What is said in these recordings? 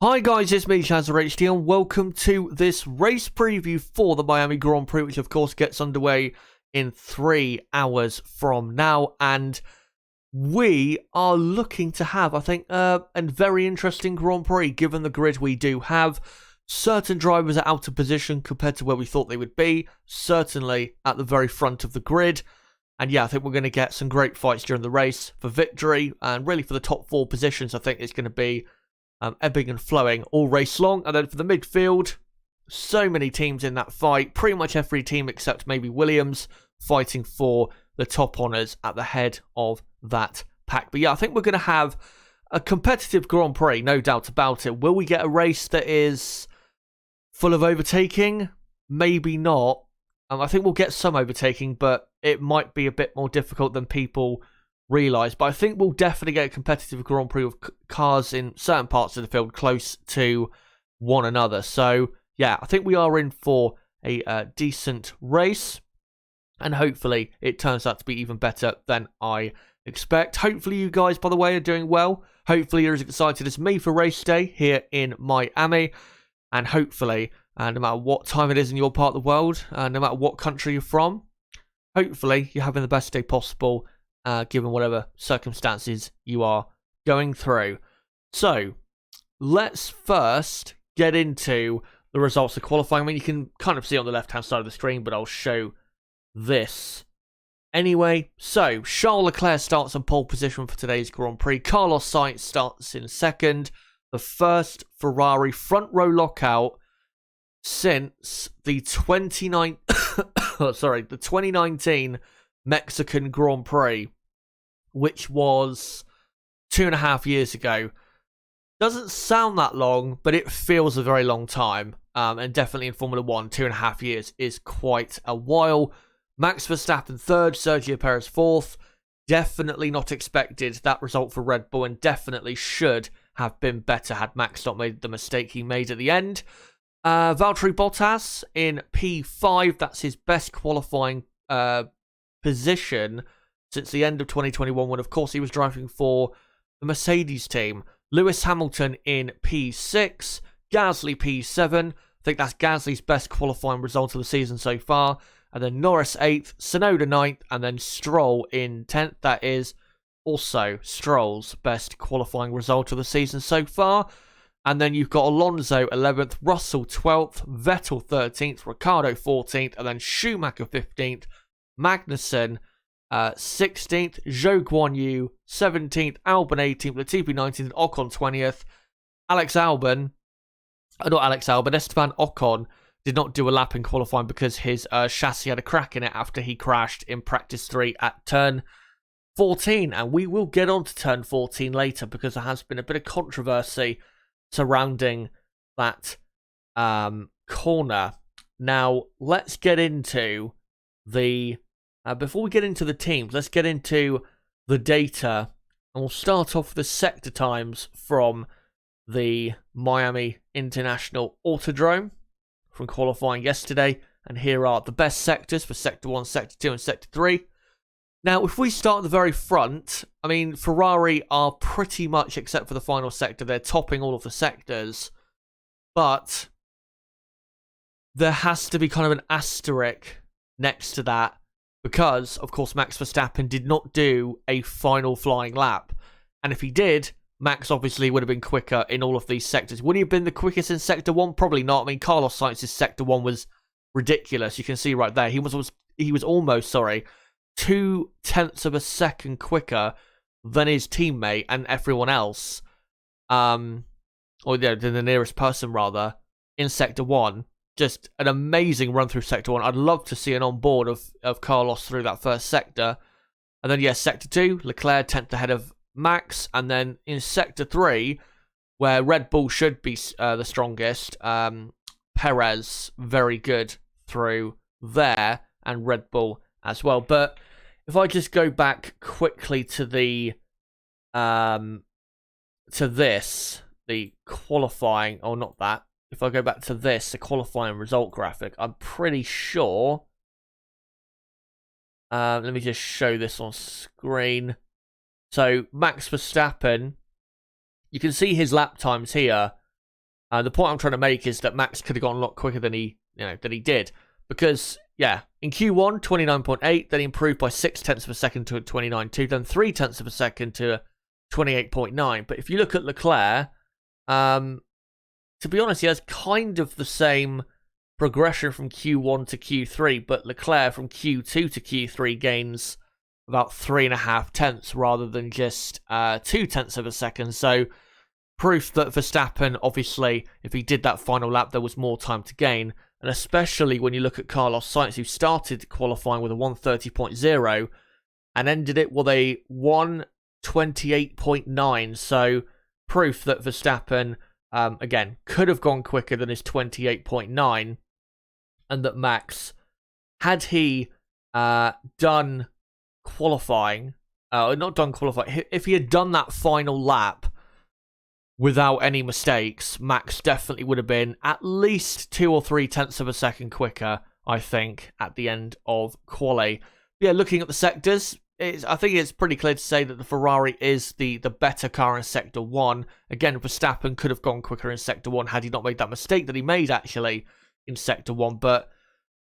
Hi guys, it's me, ChazzaHD, and welcome to this race preview for the Miami Grand Prix, which of course gets underway in 3 hours from now. And we are looking to have, I think, a very interesting Grand Prix, given the grid we do have. Certain drivers are out of position compared to where we thought they would be, certainly at the very front of the grid. And yeah, I think we're going to get some great fights during the race for victory, and really for the top 4 positions. I think it's going to be ebbing and flowing all race long. And then for the midfield, so many teams in that fight. Pretty much every team except maybe Williams fighting for the top honours at the head of that pack. But yeah, I think we're going to have a competitive Grand Prix, no doubt about it. Will we get a race that is full of overtaking? Maybe not. I think we'll get some overtaking, but it might be a bit more difficult than people realise. But I think we'll definitely get a competitive Grand Prix with cars in certain parts of the field close to one another. So yeah, I think we are in for a decent race, and hopefully it turns out to be even better than I expect. Hopefully you guys, by the way, are doing well. Hopefully you're as excited as me for race day here in Miami, and hopefully no matter what time it is in your part of the world, no matter what country you're from, hopefully you're having the best day possible, given whatever circumstances you are going through. So let's first get into the results of qualifying. I mean, you can kind of see on the left-hand side of the screen, but I'll show this anyway. So Charles Leclerc starts on pole position for today's Grand Prix. Carlos Sainz starts in second. The first Ferrari front row lockout since the 2019 Mexican Grand Prix, which was 2.5 years ago. Doesn't sound that long, but it feels a very long time. And definitely in Formula 1, 2.5 years is quite a while. Max Verstappen third, Sergio Perez fourth. Definitely not expected that result for Red Bull, and definitely should have been better had Max not made the mistake he made at the end. Valtteri Bottas in P5. That's his best qualifying position since the end of 2021, when of course he was driving for the Mercedes team. Lewis Hamilton in P6, Gasly P7. I think that's Gasly's best qualifying result of the season so far. And then Norris 8th, Tsunoda 9th, and then Stroll in 10th. That is also Stroll's best qualifying result of the season so far. And then you've got Alonso 11th, Russell 12th, Vettel 13th, Ricciardo 14th, and then Schumacher 15th, Magnussen 16th, Zhou Guanyu 17th, Alban 18th, Latifi 19th, Ocon 20th. Esteban Ocon did not do a lap in qualifying because his chassis had a crack in it after he crashed in practice 3 at turn 14. And we will get on to turn 14 later, because there has been a bit of controversy surrounding that corner. Now, let's get into the... before we get into the teams, let's get into the data. And we'll start off with the sector times from the Miami International Autodrome from qualifying yesterday. And here are the best sectors for Sector 1, Sector 2, and Sector 3. Now, if we start at the very front, I mean, Ferrari are pretty much, except for the final sector, they're topping all of the sectors. But there has to be kind of an asterisk next to that, because, of course, Max Verstappen did not do a final flying lap. And if he did, Max obviously would have been quicker in all of these sectors. Would he have been the quickest in Sector 1? Probably not. I mean, Carlos Sainz's Sector 1 was ridiculous. You can see right there. He was almost 0.2 of a second quicker than his teammate and everyone else. Than the nearest person, rather, in Sector 1. Just an amazing run through Sector 1. I'd love to see an on-board of Carlos through that first sector. And then, yes, Sector 2, Leclerc 10th ahead of Max. And then in Sector 3, where Red Bull should be the strongest, Perez, very good through there, and Red Bull as well. But if I just go back quickly to the qualifying, or not that, if I go back to this, the qualifying result graphic, I'm pretty sure, let me just show this on screen. So Max Verstappen, you can see his lap times here. The point I'm trying to make is that Max could have gone a lot quicker than he did. Because, yeah, in Q1, 29.8, then he improved by 0.6 of a second to a 29.2, then 0.3 of a second to 28.9. But if you look at Leclerc, to be honest, he has kind of the same progression from Q1 to Q3, but Leclerc from Q2 to Q3 gains about 3.5 rather than just 0.2 of a second. So proof that Verstappen, obviously, if he did that final lap, there was more time to gain. And especially when you look at Carlos Sainz, who started qualifying with a 1:30.0 and ended it with a 1:28.9. So proof that Verstappen, again, could have gone quicker than his 28.9. And that Max, had he done qualifying, not done qualifying, if he had done that final lap without any mistakes, Max definitely would have been at least 2 or 3 tenths of a second quicker, I think, at the end of quali. Yeah, looking at the sectors, I think it's pretty clear to say that the Ferrari is the better car in Sector 1. Again, Verstappen could have gone quicker in Sector 1 had he not made that mistake that he made, actually, in Sector 1. But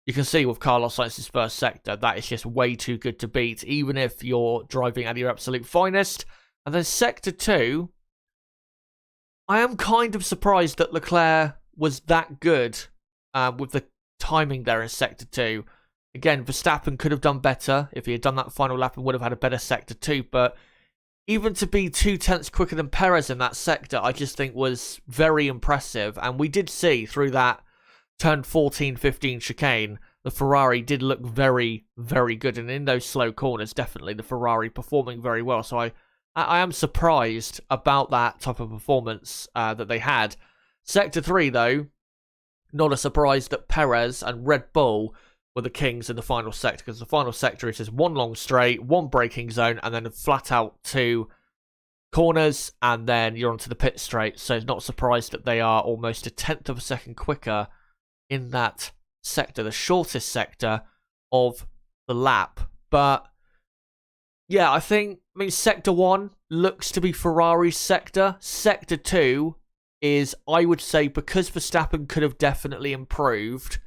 you can see with Carlos Sainz's first sector, that is just way too good to beat, even if you're driving at your absolute finest. And then Sector 2, I am kind of surprised that Leclerc was that good with the timing there in Sector 2. Again, Verstappen could have done better if he had done that final lap and would have had a better Sector 2. But even to be 2 tenths quicker than Perez in that sector, I just think was very impressive. And we did see through that turn 14-15 chicane, the Ferrari did look very, very good. And in those slow corners, definitely the Ferrari performing very well. So I am surprised about that type of performance that they had. Sector 3, though, not a surprise that Perez and Red Bull were the kings in the final sector, because the final sector is just one long straight, one braking zone, and then flat out 2 corners, and then you're onto the pit straight. So it's not surprised that they are almost a 1/10 of a second quicker in that sector, the shortest sector of the lap. But yeah, I mean, Sector 1 looks to be Ferrari's sector. Sector 2 is, I would say, because Verstappen could have definitely improved,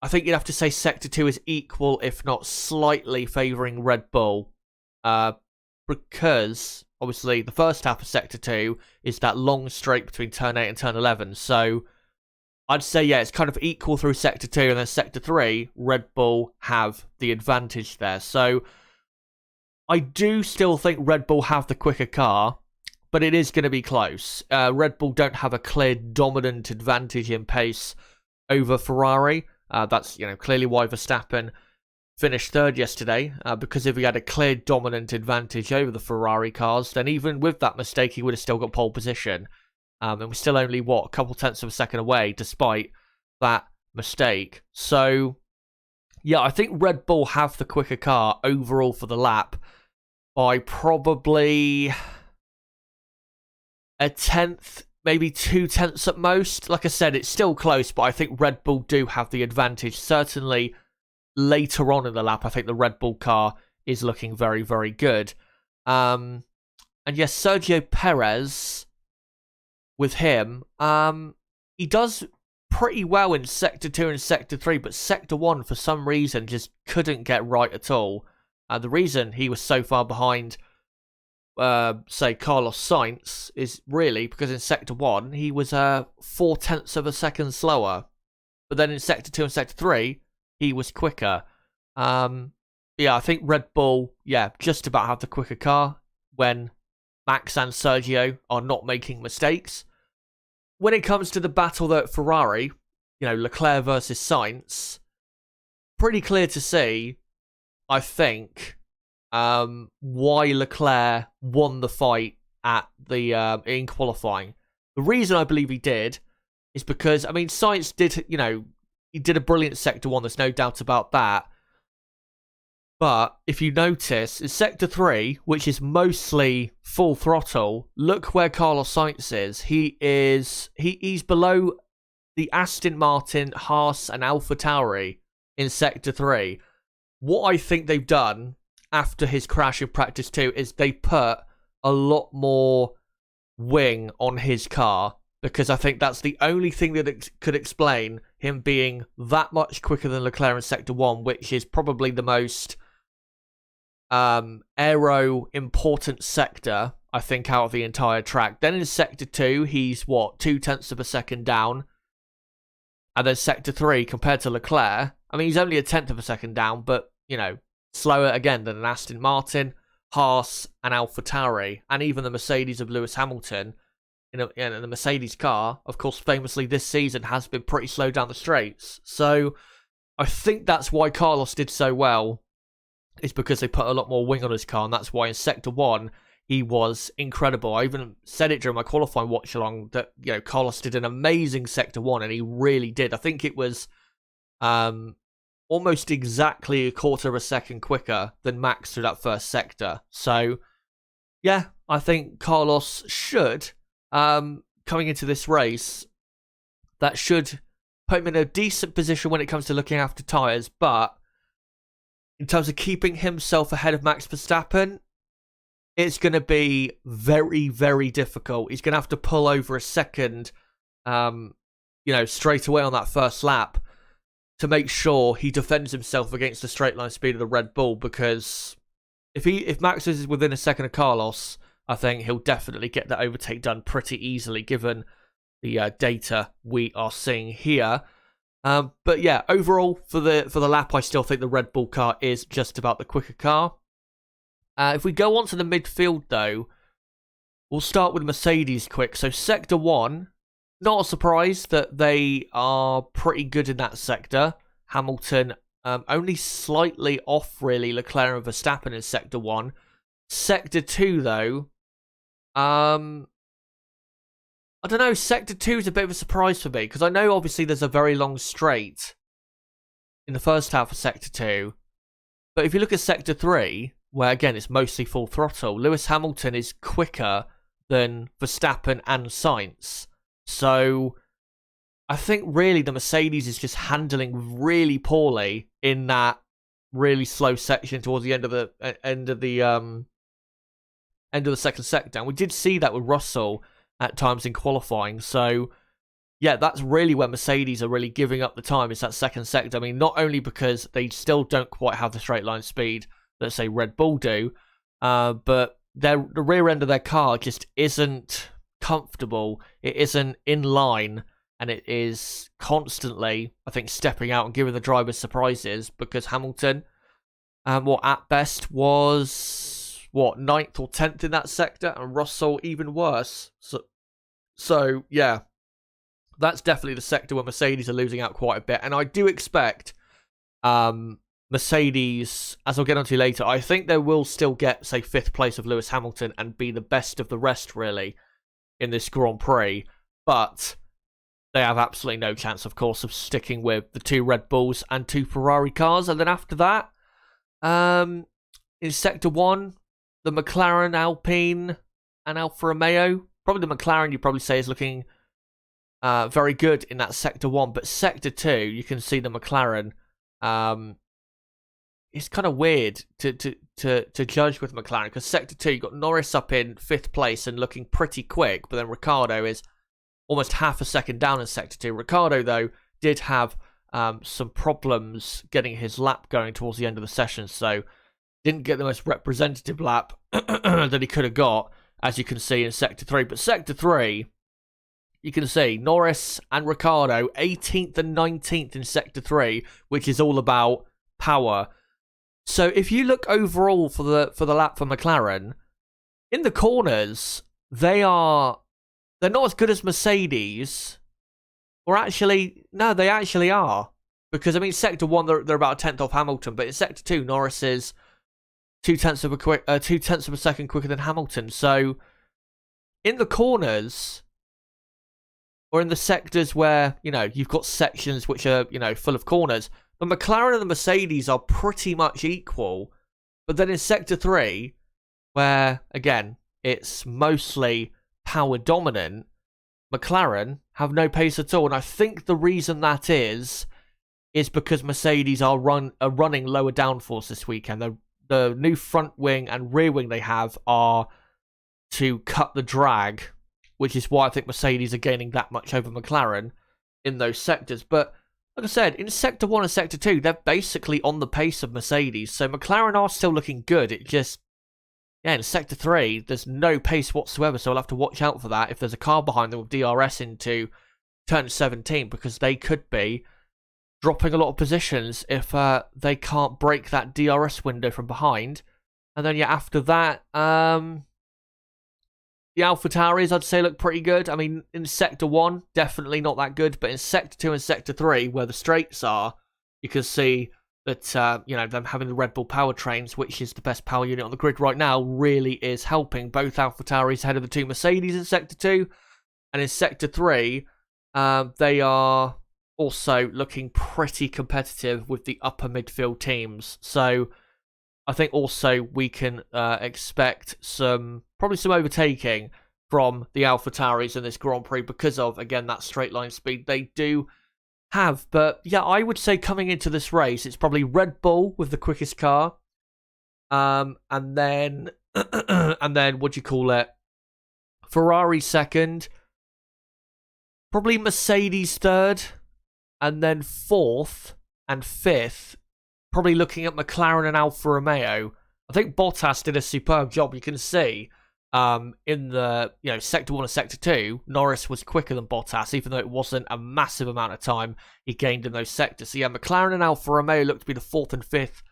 I think you'd have to say Sector 2 is equal, if not slightly favouring Red Bull. Because, obviously, the first half of Sector 2 is that long straight between Turn 8 and Turn 11. So I'd say, yeah, it's kind of equal through Sector 2, and then Sector 3, Red Bull have the advantage there. So I do still think Red Bull have the quicker car, but it is going to be close. Red Bull don't have a clear dominant advantage in pace over Ferrari. That's clearly why Verstappen finished third yesterday, because if he had a clear dominant advantage over the Ferrari cars, then even with that mistake, he would have still got pole position. And we're still only, a couple tenths of a second away, despite that mistake. So yeah, I think Red Bull have the quicker car overall for the lap by probably a 1/10, maybe 2 tenths at most. Like I said, it's still close, but I think Red Bull do have the advantage. Certainly later on in the lap, I think the Red Bull car is looking very, very good. And yes, Sergio Perez, with him, he does pretty well in Sector 2 and Sector 3, but Sector 1, for some reason, just couldn't get right at all. The reason he was so far behind, say, Carlos Sainz, is really because in Sector 1, he was 4 tenths of a second slower. But then in Sector 2 and Sector 3, he was quicker. Yeah, I think Red Bull, just about have the quicker car when Max and Sergio are not making mistakes. When it comes to the battle that Ferrari, Leclerc versus Sainz, pretty clear to see, I think, why Leclerc won the fight at the in qualifying. The reason I believe he did is because, Sainz did, he did a brilliant Sector 1, there's no doubt about that. But if you notice, in Sector 3, which is mostly full throttle, look where Carlos Sainz is. He's below the Aston Martin, Haas, and Alfa Tauri in Sector 3. What I think they've done after his crash in Practice 2 is they put a lot more wing on his car, because I think that's the only thing that could explain him being that much quicker than Leclerc in Sector 1, which is probably the most aero-important sector, I think, out of the entire track. Then in Sector 2, he's, 2/10 of a second down. And then Sector 3, compared to Leclerc, I mean, he's only 1/10 of a second down, but, slower again than an Aston Martin, Haas, and AlphaTauri, and even the Mercedes of Lewis Hamilton. The Mercedes car, of course, famously this season has been pretty slow down the straights. So I think that's why Carlos did so well, is because they put a lot more wing on his car, and that's why in Sector 1 he was incredible. I even said it during my qualifying watch along that Carlos did an amazing Sector 1, and he really did. I think it was almost exactly a quarter of a second quicker than Max through that first sector. So yeah, I think Carlos should, coming into this race, that should put him in a decent position when it comes to looking after tyres, but in terms of keeping himself ahead of Max Verstappen, it's going to be very, very difficult. He's going to have to pull over a second, straight away on that first lap to make sure he defends himself against the straight line speed of the Red Bull, because if Max is within a second of Carlos, I think he'll definitely get that overtake done pretty easily, given the data we are seeing here. But yeah, overall for the lap, I still think the Red Bull car is just about the quicker car. If we go on to the midfield, though, we'll start with Mercedes quick. So Sector 1, not a surprise that they are pretty good in that sector. Hamilton only slightly off, really, Leclerc and Verstappen in Sector 1. Sector 2, though, I don't know, Sector 2 is a bit of a surprise for me, because I know obviously there's a very long straight in the first half of Sector 2, but if you look at Sector 3, where again it's mostly full throttle, Lewis Hamilton is quicker than Verstappen and Sainz. So I think really the Mercedes is just handling really poorly in that really slow section towards the end of the second sector. And we did see that with Russell at times in qualifying. So yeah, that's really where Mercedes are really giving up the time, is that second sector. I mean, not only because they still don't quite have the straight line speed that, say, Red Bull do, but the rear end of their car just isn't comfortable. It isn't in line, and it is constantly, I think, stepping out and giving the drivers surprises, because Hamilton, at best was 9th or 10th in that sector, and Russell even worse. So yeah, that's definitely the sector where Mercedes are losing out quite a bit. And I do expect Mercedes, as I'll get onto later, I think they will still get, say, 5th place of Lewis Hamilton and be the best of the rest, really, in this Grand Prix. But they have absolutely no chance, of course, of sticking with the 2 Red Bulls and 2 Ferrari cars. And then after that, in Sector 1, the McLaren, Alpine, and Alfa Romeo. Probably the McLaren, you'd probably say, is looking very good in that Sector 1. But Sector 2, you can see the McLaren. It's kind of weird to judge with McLaren, because Sector 2, you've got Norris up in 5th place and looking pretty quick, but then Ricciardo is almost half a second down in Sector 2. Ricciardo, though, did have some problems getting his lap going towards the end of the session, so didn't get the most representative lap that he could have got, as you can see in Sector 3. But Sector 3, you can see Norris and Ricciardo 18th and 19th in Sector 3, which is all about power. So if you look overall for the lap for McLaren, in the corners, they're not as good as Mercedes. Or actually, no, they actually are. Because, I mean, Sector 1, they're about a 10th off Hamilton, but in Sector 2, Norris is 2/10 of a second quicker than Hamilton. So in the corners, or in the sectors where, you've got sections which are, full of corners, the McLaren and the Mercedes are pretty much equal. But then in Sector 3, where, again, it's mostly power dominant, McLaren have no pace at all. And I think the reason that is because Mercedes are running lower downforce this weekend. The new front wing and rear wing they have are to cut the drag which is why I think Mercedes are gaining that much over McLaren in those sectors. But like I said, in Sector 1 and Sector 2, they're basically on the pace of Mercedes. So McLaren are still looking good. It just, yeah, in Sector 3, there's no pace whatsoever. So we'll have to watch out for that if there's a car behind them with DRS into turn 17, because they could be dropping a lot of positions if they can't break that DRS window from behind. And then, yeah, after that, the AlphaTauris, I'd say, look pretty good. I mean, in Sector 1, definitely not that good. But in Sector 2 and Sector 3, where the straights are, you can see that, you know, them having the Red Bull powertrains, which is the best power unit on the grid right now, really is helping both AlphaTauris ahead of the two Mercedes in Sector 2. And in Sector 3, they are also looking pretty competitive with the upper midfield teams. So I think also we can expect probably some overtaking from the AlphaTauris in this Grand Prix because of, again, that straight line speed they do have. But yeah, I would say coming into this race, it's probably Red Bull with the quickest car, and then what do you call it? Ferrari second, probably Mercedes third, and then fourth and fifth, probably looking at McLaren and Alfa Romeo. I think Bottas did a superb job. You can see in the Sector 1 and Sector 2, Norris was quicker than Bottas, even though it wasn't a massive amount of time he gained in those sectors. So yeah, McLaren and Alfa Romeo look to be the fourth and fifth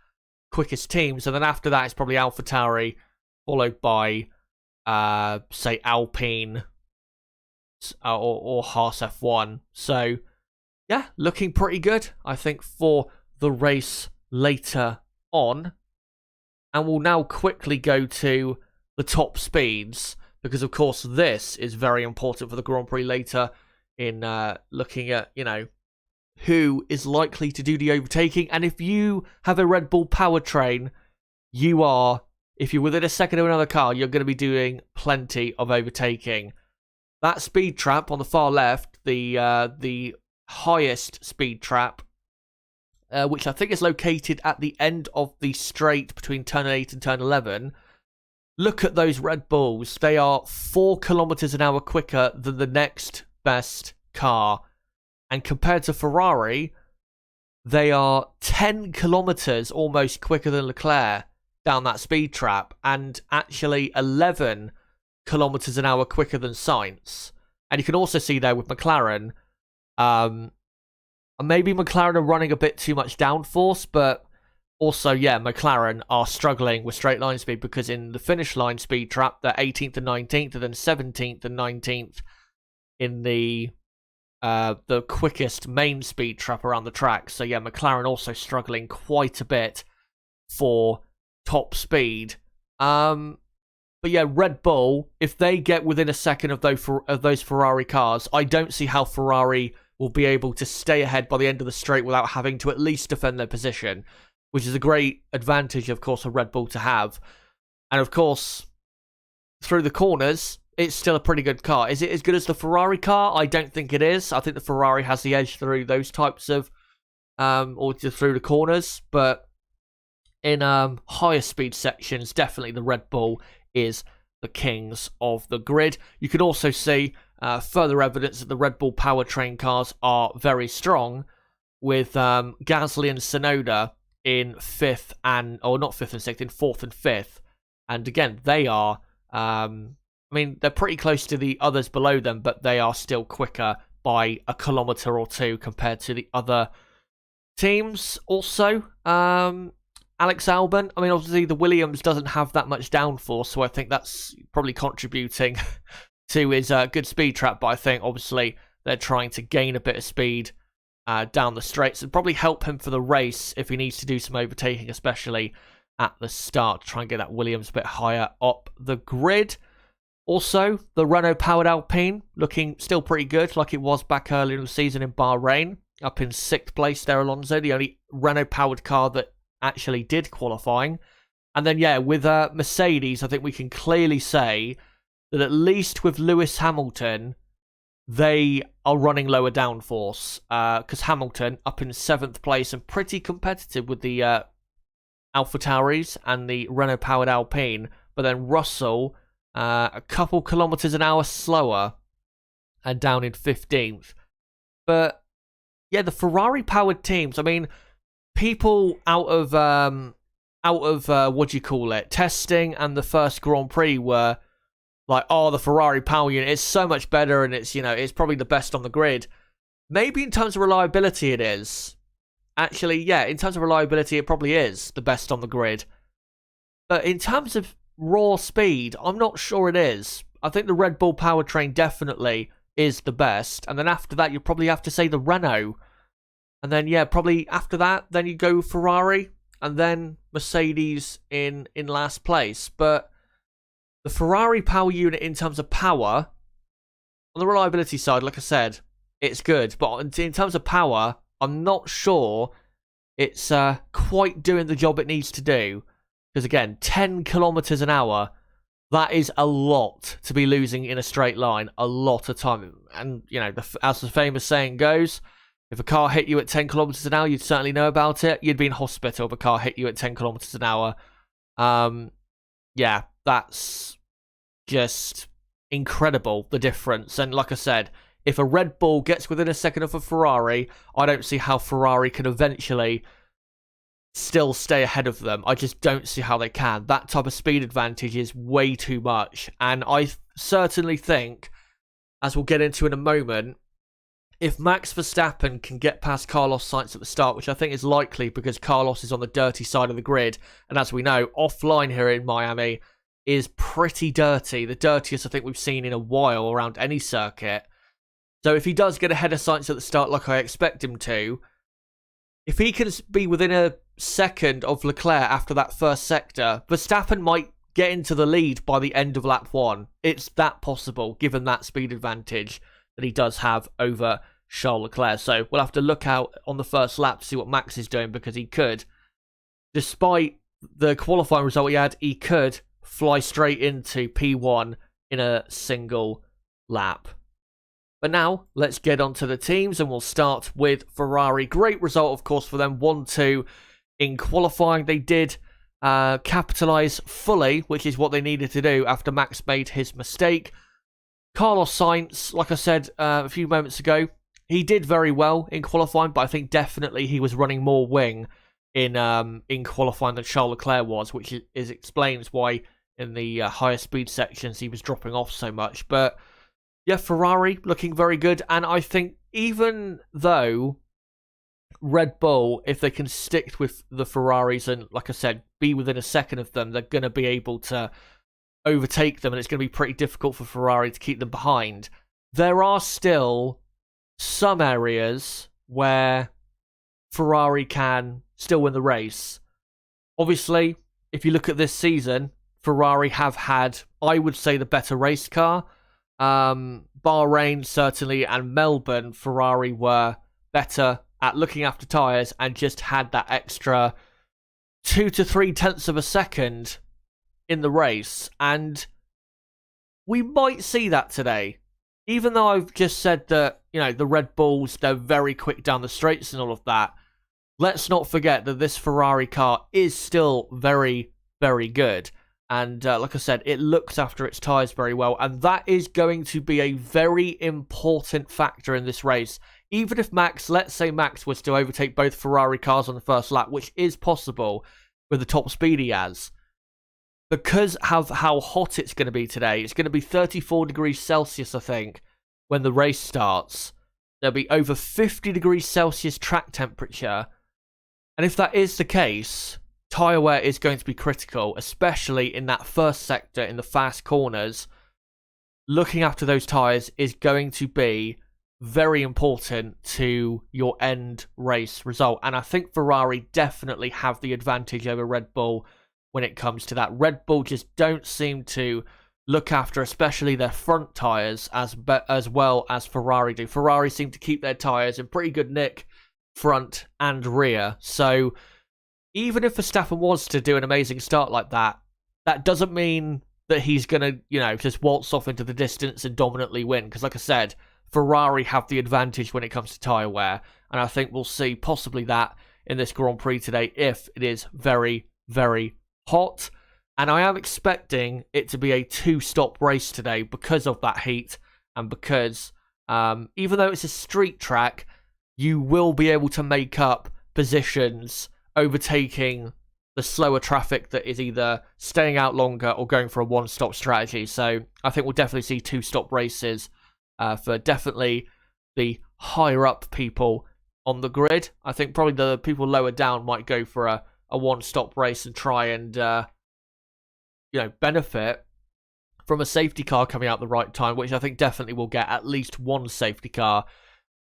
quickest teams. And then after that, it's probably AlphaTauri, followed by, say, Alpine or Haas F1. So yeah, looking pretty good, I think, for the race later on. And we'll now quickly go to the top speeds, because of course this is very important for the Grand Prix later in looking at, you know, who is likely to do the overtaking. And if you have a Red Bull powertrain, if you're within a second of another car, you're going to be doing plenty of overtaking. That speed trap on the far left, the highest speed trap, which I think is located at the end of the straight between turn 8 and turn 11. Look at those Red Bulls. They are 4 kilometers an hour quicker than the next best car. And compared to Ferrari, they are 10 kilometers almost quicker than Leclerc down that speed trap, and actually 11 kilometers an hour quicker than Sainz. And you can also see there with McLaren, maybe McLaren are running a bit too much downforce, but also, yeah, McLaren are struggling with straight line speed, because in the finish line speed trap, they're 18th and 19th, and then 17th and 19th in the quickest main speed trap around the track. So yeah, McLaren also struggling quite a bit for top speed. But yeah, Red Bull, if they get within a second of those Ferrari cars, I don't see how Ferrari will be able to stay ahead by the end of the straight without having to at least defend their position, which is a great advantage, of course, for Red Bull to have. And of course, through the corners, it's still a pretty good car. Is it as good as the Ferrari car? I don't think it is. I think the Ferrari has the edge through those types of, or through the corners. But in higher speed sections, definitely the Red Bull is the kings of the grid. You can also see further evidence that the Red Bull powertrain cars are very strong, with Gasly and Tsunoda in 4th and 6th, in 4th and 5th. And again, they are, they're pretty close to the others below them, but they are still quicker by a kilometre or two compared to the other teams. Also, Alex Alban, obviously the Williams doesn't have that much downforce, so I think that's probably contributing to his good speed trap, but I think obviously they're trying to gain a bit of speed down the straights and probably help him for the race if he needs to do some overtaking, especially at the start, to try and get that Williams a bit higher up the grid. Also, the Renault-powered Alpine looking still pretty good, like it was back earlier in the season in Bahrain, up in 6th place there, Alonso, the only Renault-powered car that actually did qualifying. And then, yeah, with Mercedes, I think we can clearly say that at least with Lewis Hamilton, they are running lower downforce, because Hamilton up in 7th place and pretty competitive with the AlphaTauris and the Renault-powered Alpine, but then Russell a couple kilometers an hour slower and down in 15th. But yeah, the Ferrari powered teams, I mean, people out of what do you call it, testing and the first Grand Prix were like, oh, the Ferrari power unit is so much better and it's, it's probably the best on the grid. Maybe in terms of reliability it is. Actually, yeah, in terms of reliability it probably is the best on the grid. But in terms of raw speed, I'm not sure it is. I think the Red Bull powertrain definitely is the best. And then after that, you probably have to say the Renault. And then, yeah, probably after that, then you go Ferrari. And then Mercedes in last place. But the Ferrari power unit in terms of power, on the reliability side, like I said, it's good. But in terms of power, I'm not sure it's quite doing the job it needs to do. Because again, 10 kilometers an hour, that is a lot to be losing in a straight line, a lot of time. And, as the famous saying goes, if a car hit you at 10 kilometers an hour, you'd certainly know about it. You'd be in hospital if a car hit you at 10 kilometers an hour. Yeah, that's just incredible, the difference. And like I said, if a Red Bull gets within a second of a Ferrari, I don't see how Ferrari can eventually still stay ahead of them. I just don't see how they can. That type of speed advantage is way too much. And I certainly think, as we'll get into in a moment, if Max Verstappen can get past Carlos Sainz at the start, which I think is likely because Carlos is on the dirty side of the grid, and as we know, offline here in Miami is pretty dirty. The dirtiest I think we've seen in a while around any circuit. So if he does get ahead of Sainz at the start like I expect him to, if he can be within a second of Leclerc after that first sector, Verstappen might get into the lead by the end of lap 1. It's that possible, given that speed advantage that he does have over Charles Leclerc. So we'll have to look out on the first lap to see what Max is doing, because he could, despite the qualifying result he could fly straight into P1 in a single lap. But now, let's get on to the teams, and we'll start with Ferrari. Great result, of course, for them. 1-2 in qualifying. They did capitalise fully, which is what they needed to do after Max made his mistake. Carlos Sainz, like I said a few moments ago, he did very well in qualifying, but I think definitely he was running more wing in qualifying than Charles Leclerc was, which explains why in the higher speed sections he was dropping off so much. But yeah, Ferrari looking very good, and I think even though Red Bull, if they can stick with the Ferraris and, like I said, be within a second of them, they're going to be able to overtake them, and it's going to be pretty difficult for Ferrari to keep them behind. There are still some areas where Ferrari can still win the race. Obviously, if you look at this season, Ferrari have had, I would say, the better race car. Bahrain certainly, and Melbourne, Ferrari were better at looking after tyres and just had that extra 2 to 3 tenths of a second in the race, and we might see that today. Even though I've just said that, the Red Bulls, they're very quick down the straights and all of that, let's not forget that this Ferrari car is still very, very good. And like I said, it looks after its tyres very well. And that is going to be a very important factor in this race. Even if Max, let's say Max was to overtake both Ferrari cars on the first lap, which is possible with the top speed he has. Because of how hot it's going to be today, it's going to be 34 degrees Celsius, I think, when the race starts. There'll be over 50 degrees Celsius track temperature. And if that is the case, tyre wear is going to be critical, especially in that first sector in the fast corners. Looking after those tyres is going to be very important to your end race result. And I think Ferrari definitely have the advantage over Red Bull when it comes to that. Red Bull just don't seem to look after, especially their front tyres, as well as Ferrari do. Ferrari seem to keep their tyres in pretty good nick, front and rear. So even if Verstappen was to do an amazing start like that, that doesn't mean that he's going to, just waltz off into the distance and dominantly win. Because like I said, Ferrari have the advantage when it comes to tyre wear. And I think we'll see possibly that in this Grand Prix today if it is very, very hot. And I am expecting it to be a 2-stop race today because of that heat and because Even though it's a street track, you will be able to make up positions overtaking the slower traffic that is either staying out longer or going for a one-stop strategy. So I think we'll definitely see two-stop races for definitely the higher-up people on the grid. I think probably the people lower down might go for a one-stop race and try and benefit from a safety car coming out at the right time, which I think definitely will get at least one safety car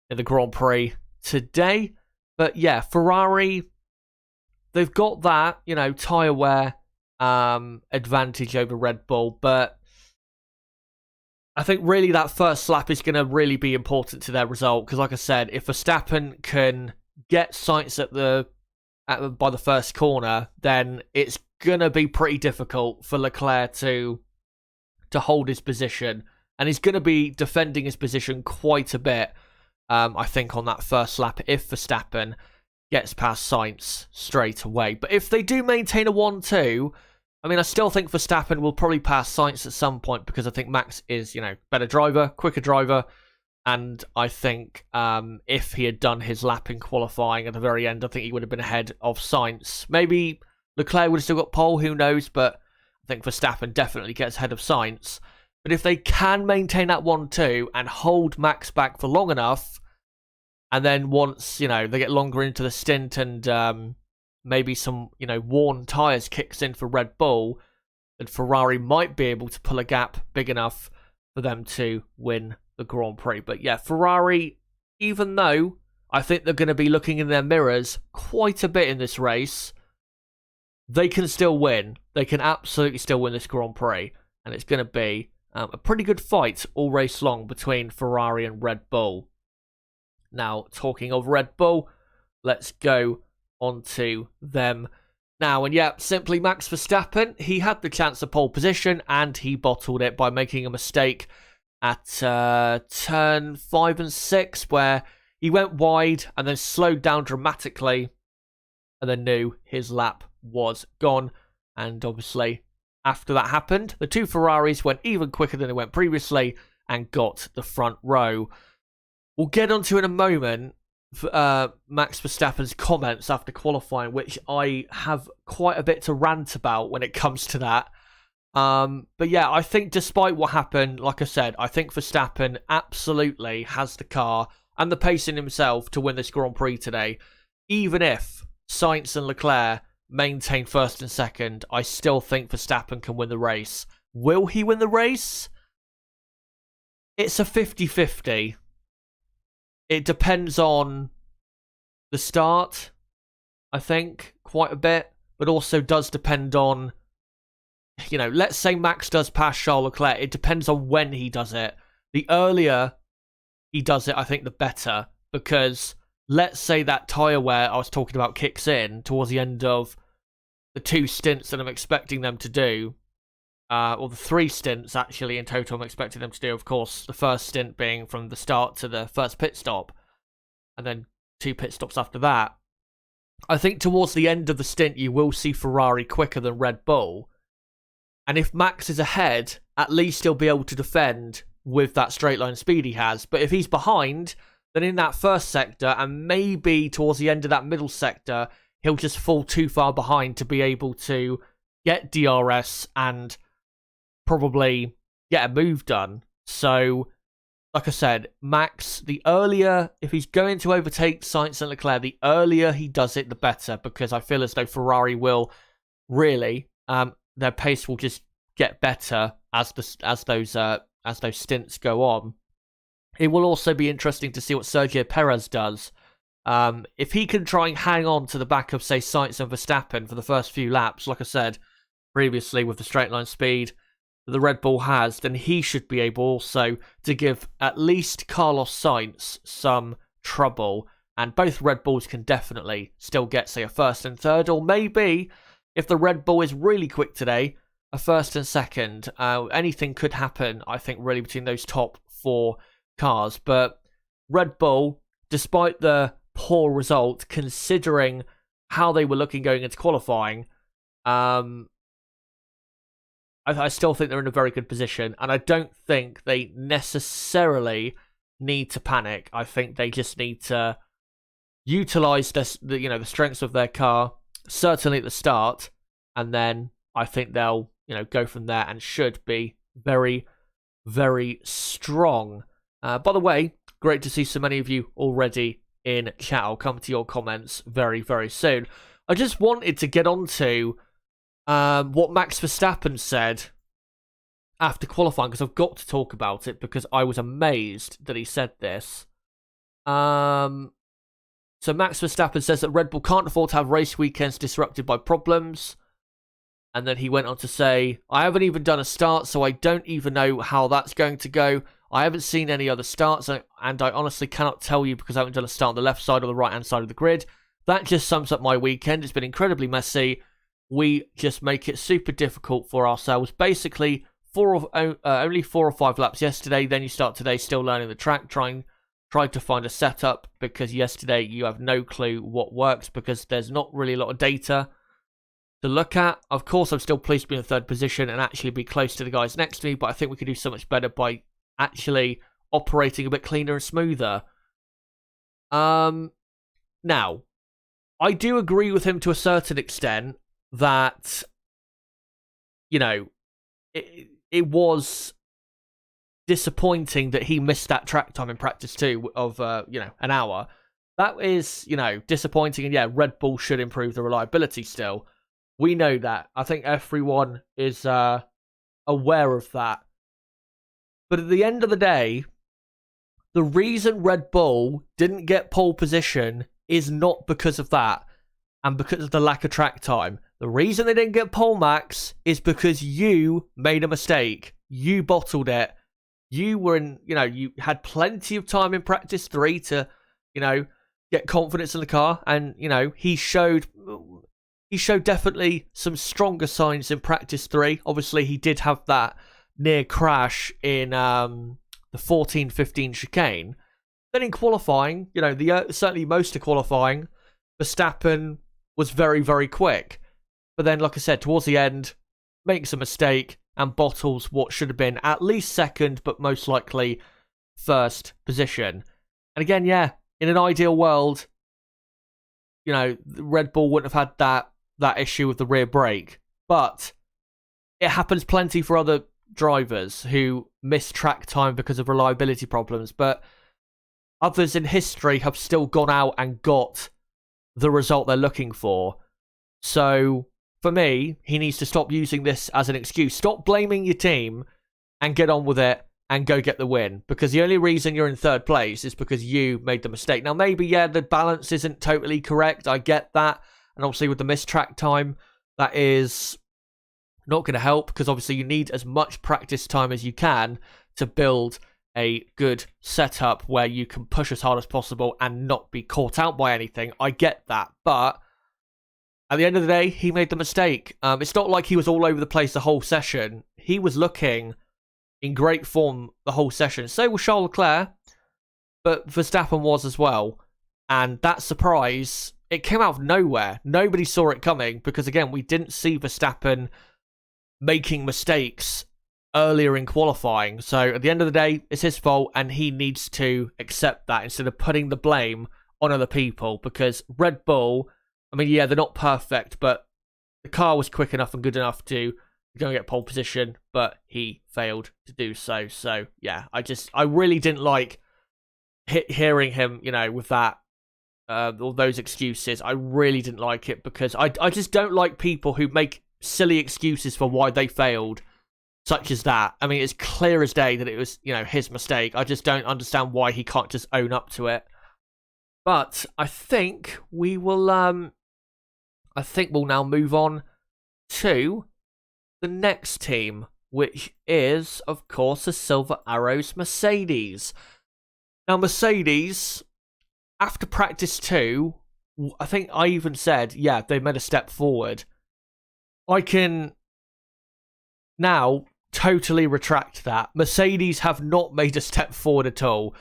in the Grand Prix today. But yeah, Ferrari, they've got that, tyre wear advantage over Red Bull, but I think really that first lap is going to really be important to their result, because like I said, if Verstappen can get Sainz by the first corner, then it's going to be pretty difficult for Leclerc to hold his position, and he's going to be defending his position quite a bit, I think, on that first lap if Verstappen gets past Sainz straight away. But if they do maintain a 1-2, I mean, I still think Verstappen will probably pass Sainz at some point, because I think Max is, better driver, quicker driver, and I think if he had done his lap in qualifying at the very end, I think he would have been ahead of Sainz. Maybe Leclerc would have still got pole, who knows, but I think Verstappen definitely gets ahead of Sainz. But if they can maintain that 1-2 and hold Max back for long enough, and then once, they get longer into the stint and maybe some, worn tyres kicks in for Red Bull, then Ferrari might be able to pull a gap big enough for them to win the Grand Prix. But yeah, Ferrari, even though I think they're going to be looking in their mirrors quite a bit in this race, they can still win. They can absolutely still win this Grand Prix. And it's going to be a pretty good fight all race long between Ferrari and Red Bull. Now, talking of Red Bull, let's go on to them now. And yeah, simply Max Verstappen, he had the chance of pole position and he bottled it by making a mistake at turn 5 and 6, where he went wide and then slowed down dramatically and then knew his lap was gone. And obviously, after that happened, the two Ferraris went even quicker than they went previously and got the front row. We'll get onto in a moment Max Verstappen's comments after qualifying, which I have quite a bit to rant about when it comes to that. But yeah, I think despite what happened, like I said, I think Verstappen absolutely has the car and the pace in himself to win this Grand Prix today. Even if Sainz and Leclerc maintain first and second, I still think Verstappen can win the race. Will he win the race? It's a 50-50. It depends on the start, I think, quite a bit, but also does depend on, let's say Max does pass Charles Leclerc. It depends on when he does it. The earlier he does it, I think the better, because let's say that tyre wear I was talking about kicks in towards the end of the 2 stints that I'm expecting them to do, or the 3 stints actually in total I'm expecting them to do. Of course, the first stint being from the start to the first pit stop, and then 2 pit stops after that. I think towards the end of the stint you will see Ferrari quicker than Red Bull, and if Max is ahead, at least he'll be able to defend with that straight line speed he has. But if he's behind, then in that first sector and maybe towards the end of that middle sector, he'll just fall too far behind to be able to get DRS and probably get a move done. So, like I said, Max, the earlier, if he's going to overtake Sainz and Leclerc, the earlier he does it, the better, because I feel as though Ferrari will really, their pace will just get better as those stints go on. It will also be interesting to see what Sergio Perez does. If he can try and hang on to the back of, say, Sainz and Verstappen for the first few laps, like I said previously with the straight line speed that the Red Bull has, then he should be able also to give at least Carlos Sainz some trouble. And both Red Bulls can definitely still get, say, a first and third, or maybe, if the Red Bull is really quick today, a first and second. Anything could happen, I think, really between those top 4 cars. But Red Bull, despite the poor result, considering how they were looking going into qualifying, I still think they're in a very good position, and I don't think they necessarily need to panic. I think they just need to utilize the strengths of their car, certainly at the start, and then I think they'll go from there and should be very, very strong. By the way, great to see so many of you already in chat. I'll come to your comments very, very soon. I just wanted to get on to what Max Verstappen said after qualifying, because I've got to talk about it because I was amazed that he said this. So Max Verstappen says that Red Bull can't afford to have race weekends disrupted by problems. And then he went on to say, I haven't even done a start, so I don't even know how that's going to go. I haven't seen any other starts, and I honestly cannot tell you because I haven't done a start on the left side or the right-hand side of the grid. That just sums up my weekend. It's been incredibly messy. We just make it super difficult for ourselves. Basically, only 4 or 5 laps yesterday. Then you start today still learning the track, trying to find a setup, because yesterday you have no clue what works because there's not really a lot of data to look at. Of course, I'm still pleased to be in 3rd position and actually be close to the guys next to me, but I think we could do so much better by actually operating a bit cleaner and smoother. Now, I do agree with him to a certain extent that, it was disappointing that he missed that track time in practice too of, an hour. That is, disappointing, and yeah, Red Bull should improve the reliability still. We know that. I think everyone is aware of that. But at the end of the day, the reason Red Bull didn't get pole position is not because of that and because of the lack of track time. The reason they didn't get pole, Max, is because you made a mistake. You bottled it. You were you had plenty of time in practice 3 to, get confidence in the car. And, he showed definitely some stronger signs in practice 3. Obviously, he did have that near crash in the 14-15 chicane. Then in qualifying, certainly most of qualifying, Verstappen was very, very quick. But then, like I said, towards the end, makes a mistake and bottles what should have been at least 2nd, but most likely 1st position. And again, yeah, in an ideal world, Red Bull wouldn't have had that issue with the rear brake. But it happens plenty for other drivers who miss track time because of reliability problems. But others in history have still gone out and got the result they're looking for. So, for me, he needs to stop using this as an excuse. Stop blaming your team and get on with it and go get the win. Because the only reason you're in 3rd place is because you made the mistake. Now, maybe, yeah, the balance isn't totally correct. I get that. And obviously with the missed track time, that is not going to help, because obviously you need as much practice time as you can to build a good setup where you can push as hard as possible and not be caught out by anything. I get that. But at the end of the day, he made the mistake. It's not like he was all over the place the whole session. He was looking in great form the whole session. So was Charles Leclerc, but Verstappen was as well. And that surprise, it came out of nowhere. Nobody saw it coming because, again, we didn't see Verstappen making mistakes earlier in qualifying. So at the end of the day, it's his fault, and he needs to accept that instead of putting the blame on other people, because Red Bull, I mean, yeah, they're not perfect, but the car was quick enough and good enough to go and get pole position, but he failed to do so. So, yeah, I really didn't like hearing him, with that, all those excuses. I really didn't like it, because I just don't like people who make silly excuses for why they failed, such as that. I mean, it's clear as day that it was, his mistake. I just don't understand why he can't just own up to it. But I think we will, we'll now move on to the next team, which is, of course, the Silver Arrows Mercedes. Now, Mercedes, after practice 2, I think I even said, yeah, they made a step forward. I can now totally retract that. Mercedes have not made a step forward at all.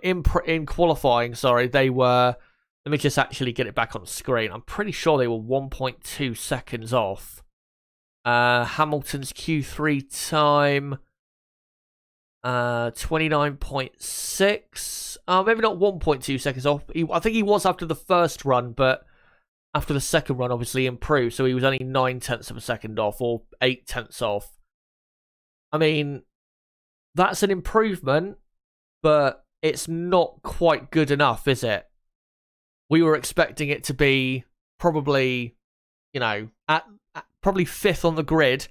In qualifying, they were... Let me just actually get it back on the screen. I'm pretty sure they were 1.2 seconds off. Hamilton's Q3 time... 29.6. Maybe not 1.2 seconds off. I think he was after the first run, but after the second run, obviously improved. So he was only 9/10 of a second off, or 8/10 off. I mean, that's an improvement, but it's not quite good enough, is it? We were expecting it to be probably, at probably fifth on the grid.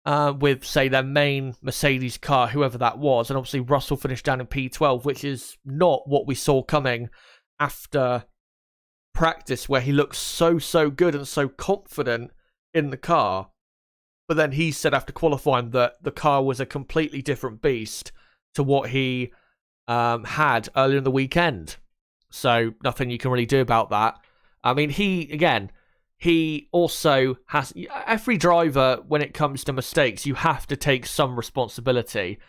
With, say, their main Mercedes car, whoever that was. And obviously Russell finished down in P12, which is not what we saw coming after practice, where he looked so good and so confident in the car. But then he said after qualifying that the car was a completely different beast to what he had earlier in the weekend. So nothing you can really do about that. I mean, he also has, every driver, when it comes to mistakes, you have to take some responsibility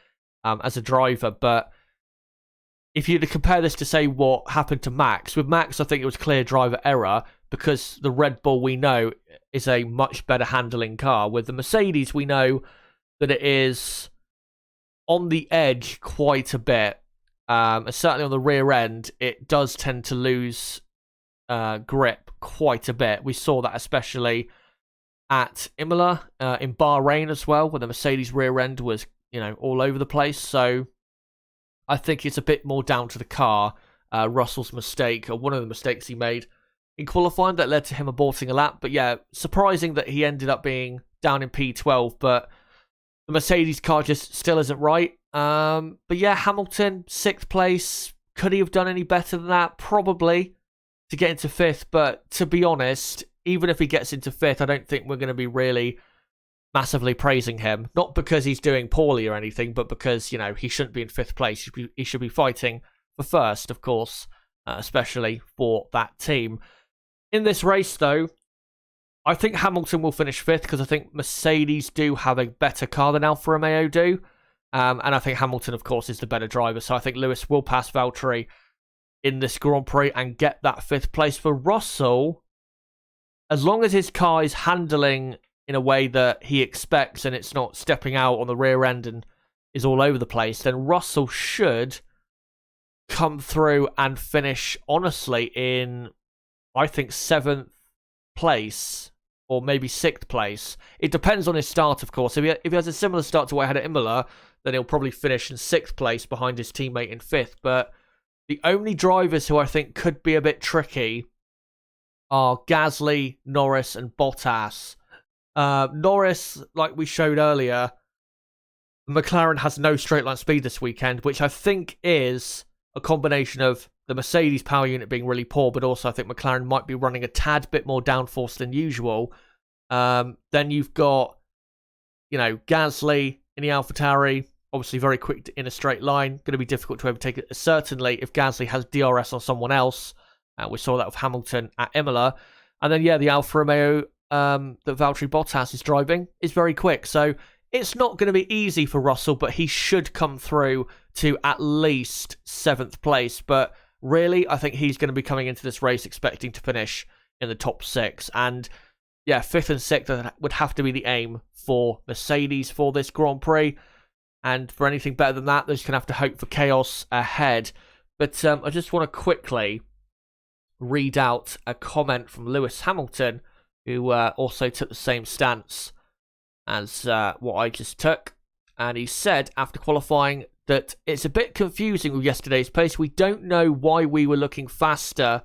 as a driver. But if you compare this to, say, what happened to Max, with Max, I think it was clear driver error, because the Red Bull, we know, is a much better handling car. With the Mercedes, we know that it is on the edge quite a bit. And certainly on the rear end, it does tend to lose grip quite a bit. We saw that especially at Imola, in Bahrain as well, where the Mercedes rear end was, all over the place. So I think it's a bit more down to the car. Russell's mistake, or one of the mistakes he made in qualifying, that led to him aborting a lap. But yeah, surprising that he ended up being down in P12, but the Mercedes car just still isn't right. But yeah, Hamilton, 6th place. Could he have done any better than that? Probably, to get into 5th. But to be honest, even if he gets into 5th, I don't think we're going to be really massively praising him. Not because he's doing poorly or anything, but because, he shouldn't be in 5th place. He should be fighting for 1st, of course, especially for that team. In this race, though, I think Hamilton will finish 5th, because I think Mercedes do have a better car than Alfa Romeo do. And I think Hamilton, of course, is the better driver. So I think Lewis will pass Valtteri in this Grand Prix and get that 5th place. For Russell, as long as his car is handling in a way that he expects and it's not stepping out on the rear end and is all over the place, then Russell should come through and finish, honestly, in, I think, 7th place, or maybe 6th place. It depends on his start, of course. If he has a similar start to what I had at Imola, then he'll probably finish in 6th place behind his teammate in 5th. But the only drivers who I think could be a bit tricky are Gasly, Norris, and Bottas. Norris, like we showed earlier, McLaren has no straight line speed this weekend, which I think is a combination of the Mercedes power unit being really poor, but also I think McLaren might be running a tad bit more downforce than usual. Then you've got, Gasly in the AlphaTauri, obviously very quick in a straight line, going to be difficult to overtake it. Certainly, if Gasly has DRS on someone else, we saw that with Hamilton at Imola. And then, the Alfa Romeo that Valtteri Bottas is driving is very quick. So it's not going to be easy for Russell, but he should come through to at least 7th place. But really, I think he's going to be coming into this race expecting to finish in the top 6. And 5th and 6th would have to be the aim for Mercedes for this Grand Prix. And for anything better than that, they're just going to have to hope for chaos ahead. But I just want to quickly read out a comment from Lewis Hamilton, who also took the same stance as what I just took. And he said after qualifying that it's a bit confusing with yesterday's pace. We don't know why we were looking faster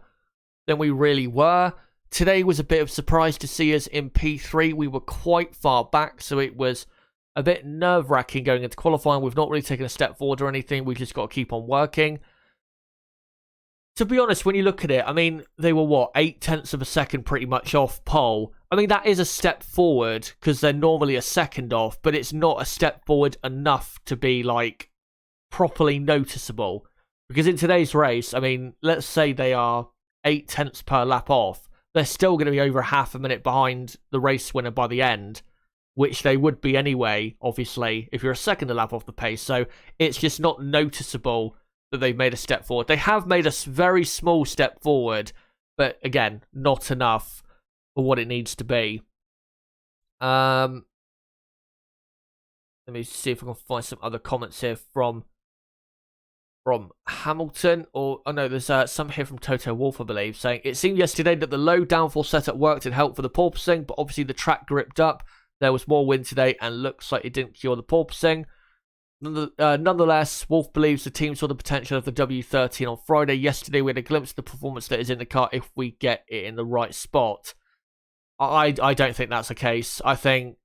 than we really were. Today was a bit of a surprise to see us in P3. We were quite far back, so it was a bit nerve-wracking going into qualifying. We've not really taken a step forward or anything. We've just got to keep on working. To be honest, when you look at it, I mean, they were, 8/10 of a second pretty much off pole. I mean, that is a step forward because they're normally a second off, but it's not a step forward enough to be, properly noticeable. Because in today's race, I mean, let's say they are 8/10 per lap off. They're still going to be over half a minute behind the race winner by the end, which they would be anyway, obviously, if you're a second a lap off the pace. So it's just not noticeable that they've made a step forward. They have made a very small step forward, but again, not enough for what it needs to be. Let me see if I can find some other comments here from Hamilton, or oh no, there's some here from Toto Wolff, I believe, saying it seemed yesterday that the low downforce setup worked and helped for the porpoising, but obviously the track gripped up. There was more wind today, and looks like it didn't cure the porpoising. Nonetheless, Wolff believes the team saw the potential of the W13 on Friday. Yesterday, we had a glimpse of the performance that is in the car if we get it in the right spot. I don't think that's the case. I think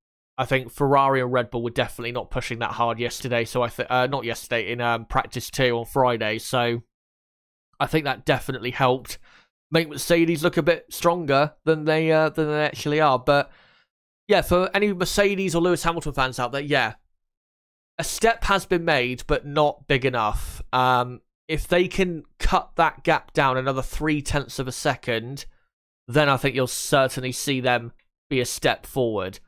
Ferrari and Red Bull were definitely not pushing that hard yesterday. So I think not yesterday in practice 2 on Friday. So I think that definitely helped make Mercedes look a bit stronger than they actually are. But yeah, for any Mercedes or Lewis Hamilton fans out there, yeah, a step has been made, but not big enough. If they can cut that gap down another 0.3 of a second, then I think you'll certainly see them be a step forward.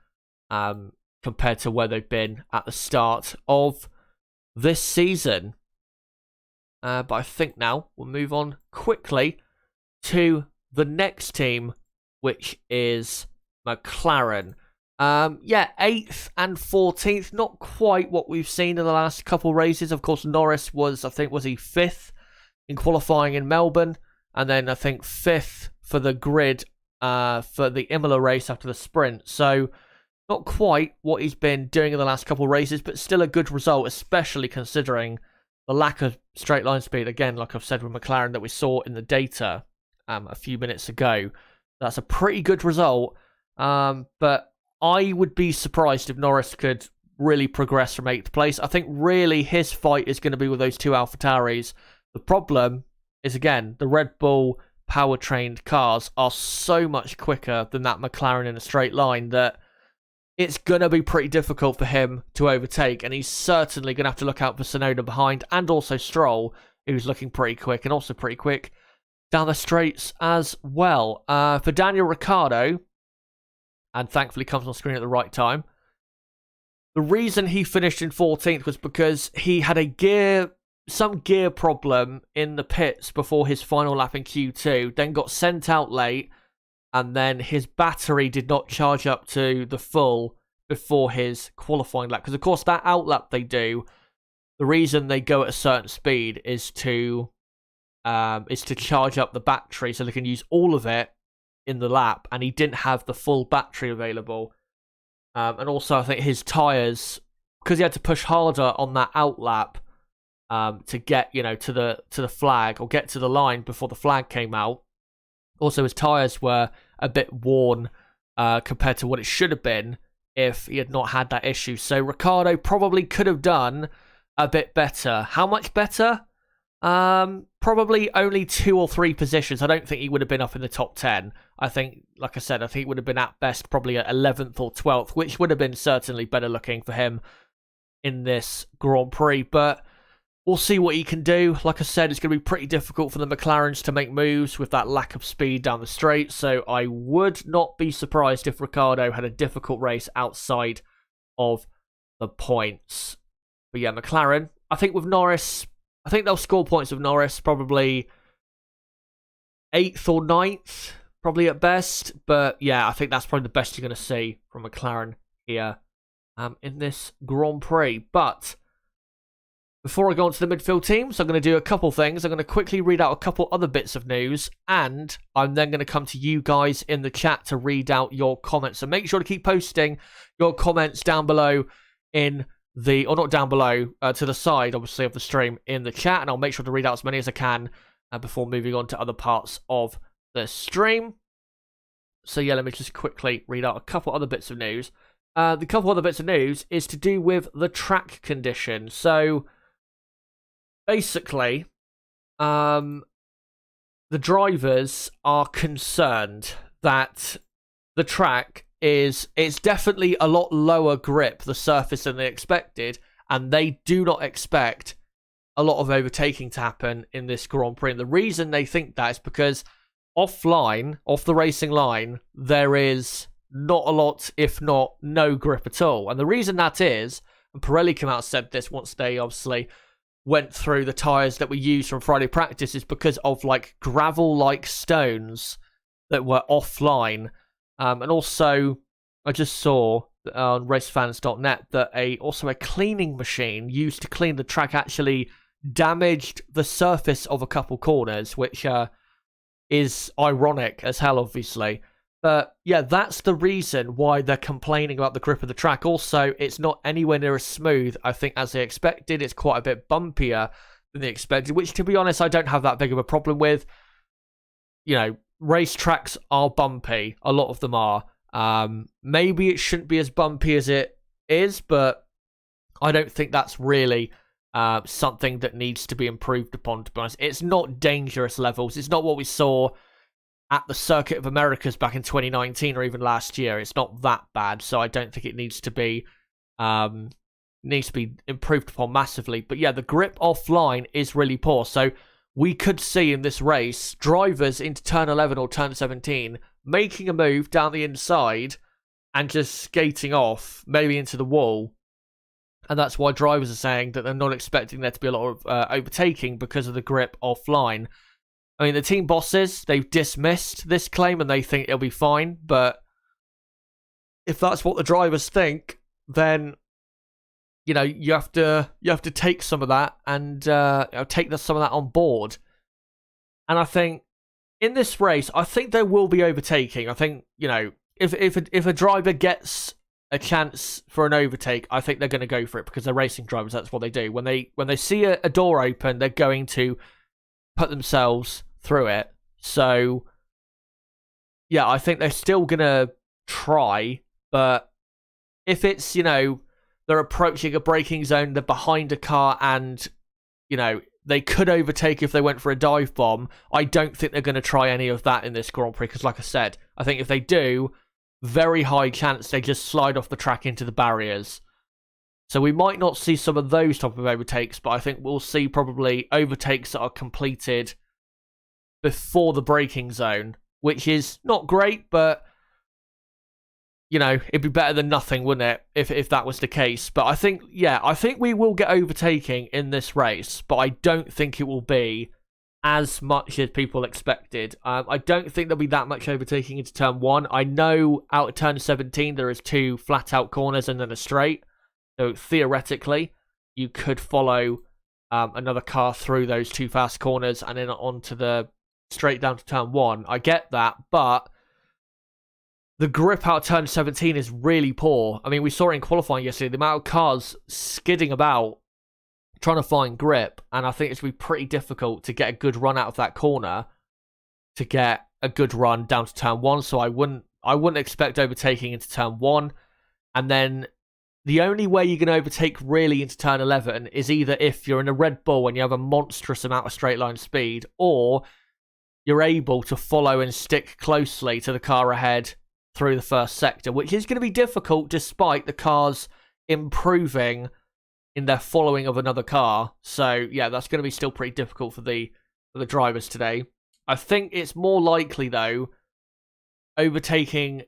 Compared to where they've been at the start of this season. But I think now we'll move on quickly to the next team, which is McLaren. Yeah, 8th and 14th, not quite what we've seen in the last couple races. Of course, Norris was he 5th in qualifying in Melbourne, and then I think 5th for the grid for the Imola race after the sprint. So not quite what he's been doing in the last couple of races, but still a good result, especially considering the lack of straight line speed. Again, like I've said with McLaren that we saw in the data a few minutes ago. That's a pretty good result, but I would be surprised if Norris could really progress from 8th place. I think really his fight is going to be with those 2 AlphaTauris. The problem is, again, the Red Bull power-trained cars are so much quicker than that McLaren in a straight line that it's going to be pretty difficult for him to overtake, and he's certainly going to have to look out for Tsunoda behind, and also Stroll, who's looking pretty quick, and also pretty quick down the straights as well. For Daniel Ricciardo, and thankfully comes on screen at the right time, the reason he finished in 14th was because he had some gear problem in the pits before his final lap in Q2, then got sent out late, and then his battery did not charge up to the full before his qualifying lap. Because, of course, that outlap they do, the reason they go at a certain speed is to charge up the battery so they can use all of it in the lap. And he didn't have the full battery available. And also, I think his tyres, because he had to push harder on that outlap to get, to the flag or get to the line before the flag came out. Also, his tyres were a bit worn compared to what it should have been if he had not had that issue. So Ricciardo probably could have done a bit better. How much better? Probably only 2 or 3 positions. I don't think he would have been up in the top 10. I think, like I said, I think he would have been at best probably at 11th or 12th, which would have been certainly better looking for him in this Grand Prix. But we'll see what he can do. Like I said, it's going to be pretty difficult for the McLarens to make moves with that lack of speed down the straight. So I would not be surprised if Ricciardo had a difficult race outside of the points. But yeah, McLaren, I think with Norris, I think they'll score points with Norris, probably 8th or 9th, probably at best. But yeah, I think that's probably the best you're going to see from McLaren here in this Grand Prix. But before I go on to the midfield teams, I'm going to do a couple things. I'm going to quickly read out a couple other bits of news, and I'm then going to come to you guys in the chat to read out your comments. So make sure to keep posting your comments down below to the side, obviously, of the stream in the chat, and I'll make sure to read out as many as I can before moving on to other parts of the stream. So yeah, let me just quickly read out a couple other bits of news. The couple other bits of news is to do with the track condition. So basically, the drivers are concerned that the track it's definitely a lot lower grip, the surface, than they expected, and they do not expect a lot of overtaking to happen in this Grand Prix. And the reason they think that is because off the racing line, there is not a lot, if not no grip at all. And the reason that is, and Pirelli came out and said this once they obviously went through the tyres that were used from Friday practice, is because of like gravel-like stones that were offline. And also, I just saw on racefans.net that also a cleaning machine used to clean the track actually damaged the surface of a couple corners, which is ironic as hell, obviously. But yeah, that's the reason why they're complaining about the grip of the track. Also, it's not anywhere near as smooth, I think, as they expected. It's quite a bit bumpier than they expected, which, to be honest, I don't have that big of a problem with. You know, racetracks are bumpy. A lot of them are. Maybe it shouldn't be as bumpy as it is, but I don't think that's really something that needs to be improved upon, to be honest. It's not dangerous levels. It's not what we saw at the Circuit of Americas back in 2019 or even last year. It's not that bad, so I don't think it needs to be improved upon massively. But yeah, the grip offline is really poor. So we could see in this race drivers into turn 11 or turn 17 making a move down the inside and just skating off, maybe into the wall. And that's why drivers are saying that they're not expecting there to be a lot of overtaking because of the grip offline. I mean, the team bosses, they've dismissed this claim and they think it'll be fine. But if that's what the drivers think, then, you know, you have to take some of that and take some of that on board. And I think in this race, I think there will be overtaking. I think, you know, if a driver gets a chance for an overtake, I think they're going to go for it because they're racing drivers. That's what they do. When they see a door open, they're going to put themselves through it. So yeah, I think they're still going to try. But if it's, you know, they're approaching a braking zone, they're behind a car, and, you know, they could overtake if they went for a dive bomb, I don't think they're going to try any of that in this Grand Prix, because like I said, I think if they do, very high chance they just slide off the track into the barriers. So we might not see some of those type of overtakes, but I think we'll see probably overtakes that are completed before the braking zone, which is not great, but, you know, it'd be better than nothing, wouldn't it, if that was the case. But I think we will get overtaking in this race, but I don't think it will be as much as people expected. I don't think there'll be that much overtaking into turn 1. I know out of turn 17 there is 2 flat-out corners and then a straight. So theoretically, you could follow another car through those 2 fast corners and then onto the straight down to turn 1. I get that, but the grip out of turn 17 is really poor. I mean, we saw it in qualifying yesterday, the amount of cars skidding about trying to find grip, and I think it's going to be pretty difficult to get a good run out of that corner to get a good run down to turn 1. So I wouldn't expect overtaking into turn 1. And then the only way you can overtake really into turn 11 is either if you're in a Red Bull and you have a monstrous amount of straight line speed, or you're able to follow and stick closely to the car ahead through the first sector, which is going to be difficult despite the cars improving in their following of another car. So yeah, that's going to be still pretty difficult for the drivers today. I think it's more likely, though, overtaking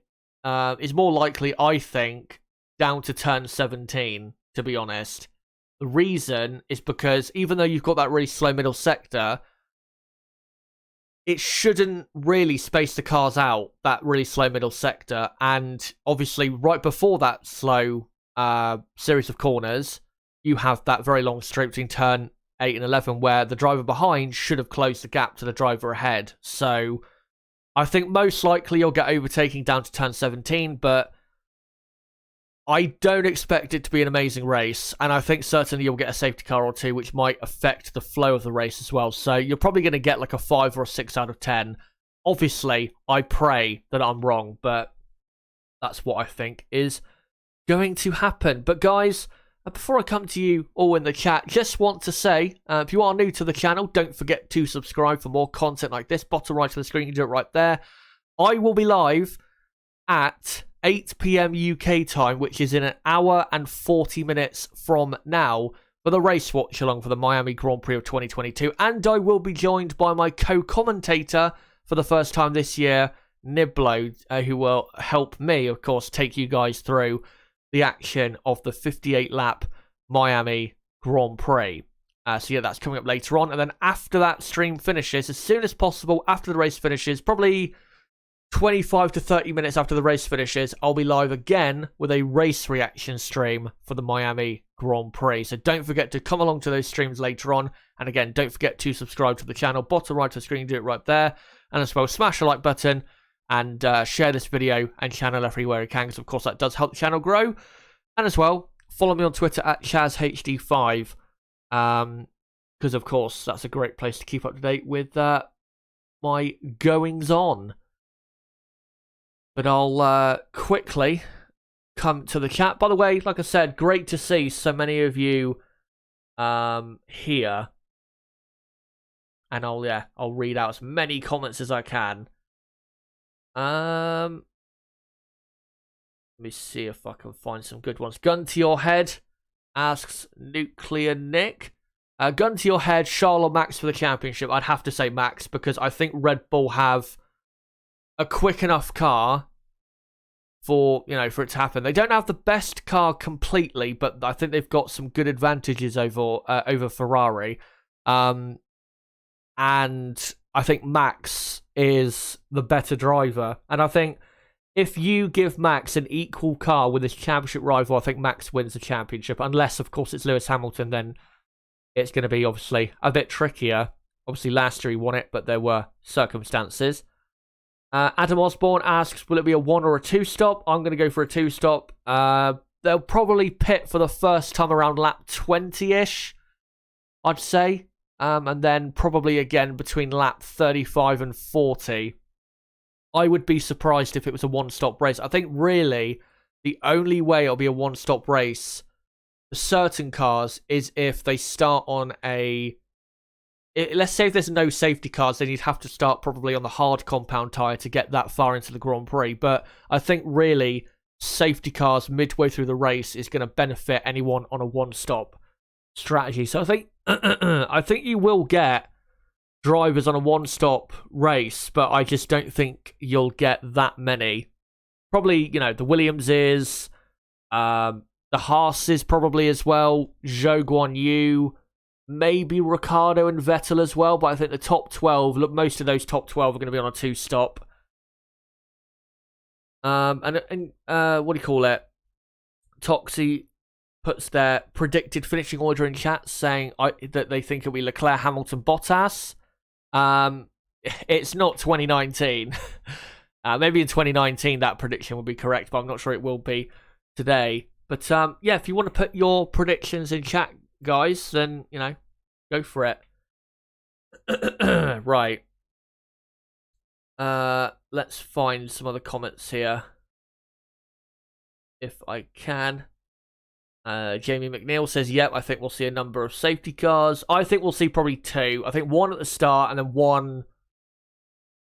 is more likely, I think, down to turn 17, to be honest. The reason is because even though you've got that really slow middle sector, it shouldn't really space the cars out, that really slow middle sector. And obviously, right before that slow series of corners, you have that very long straight between turn 8 and 11 where the driver behind should have closed the gap to the driver ahead. So I think most likely you'll get overtaking down to turn 17, but I don't expect it to be an amazing race, and I think certainly you'll get a safety car or 2, which might affect the flow of the race as well. So you're probably going to get like a 5 or a 6 out of 10. Obviously, I pray that I'm wrong, but that's what I think is going to happen. But guys, before I come to you all in the chat, just want to say, if you are new to the channel, don't forget to subscribe for more content like this. Bottom right of the screen, you can do it right there. I will be live at 8 PM UK time, which is in an hour and 40 minutes from now, for the race watch along for the Miami Grand Prix of 2022. And I will be joined by my co-commentator for the first time this year, Niblo, who will help me, of course, take you guys through the action of the 58-lap Miami Grand Prix. So yeah, that's coming up later on. And then after that stream finishes, as soon as possible, after the race finishes, probably 25 to 30 minutes after the race finishes, I'll be live again with a race reaction stream for the Miami Grand Prix. So don't forget to come along to those streams later on. And again, don't forget to subscribe to the channel. Bottom right of the screen, do it right there. And as well, smash the like button and share this video and channel everywhere you can, because of course that does help the channel grow. And as well, follow me on Twitter at ChazHD5, because of course that's a great place to keep up to date with my goings on. But I'll quickly come to the chat. By the way, like I said, great to see so many of you here. And I'll read out as many comments as I can. Let me see if I can find some good ones. Gun to your head, asks Nuclear Nick. Gun to your head, Charles or Max for the championship. I'd have to say Max, because I think Red Bull have a quick enough car for it to happen. They don't have the best car completely, but I think they've got some good advantages over Ferrari. And I think Max is the better driver. And I think if you give Max an equal car with his championship rival, I think Max wins the championship. Unless, of course, it's Lewis Hamilton, then it's going to be obviously a bit trickier. Obviously, last year he won it, but there were circumstances. Adam Osborne asks, will it be a 1 or a 2 stop? I'm going to go for a 2 stop. They'll probably pit for the first time around lap 20-ish, I'd say. And then probably again between lap 35 and 40. I would be surprised if it was a 1-stop race. I think really the only way it'll be a 1-stop race for certain cars is if they start on let's say if there's no safety cars, then you'd have to start probably on the hard compound tyre to get that far into the Grand Prix. But I think really safety cars midway through the race is going to benefit anyone on a 1-stop strategy. So I think I think you will get drivers on a 1-stop race, but I just don't think you'll get that many. Probably, the Williamses, the Haases probably as well, Zhou Guan Yu, maybe Ricciardo and Vettel as well, but I think the top 12, look, most of those top 12 are going to be on a 2-stop. And what do you call it? Toxie puts their predicted finishing order in chat, saying that they think it'll be Leclerc, Hamilton, Bottas. It's not 2019. Maybe in 2019 that prediction will be correct, but I'm not sure it will be today. But yeah, if you want to put your predictions in chat, guys, then go for it. Right. Let's find some other comments here if I can. Jamie McNeil says, yep, I think we'll see a number of safety cars. I think we'll see probably 2. I think 1 at the start and then 1,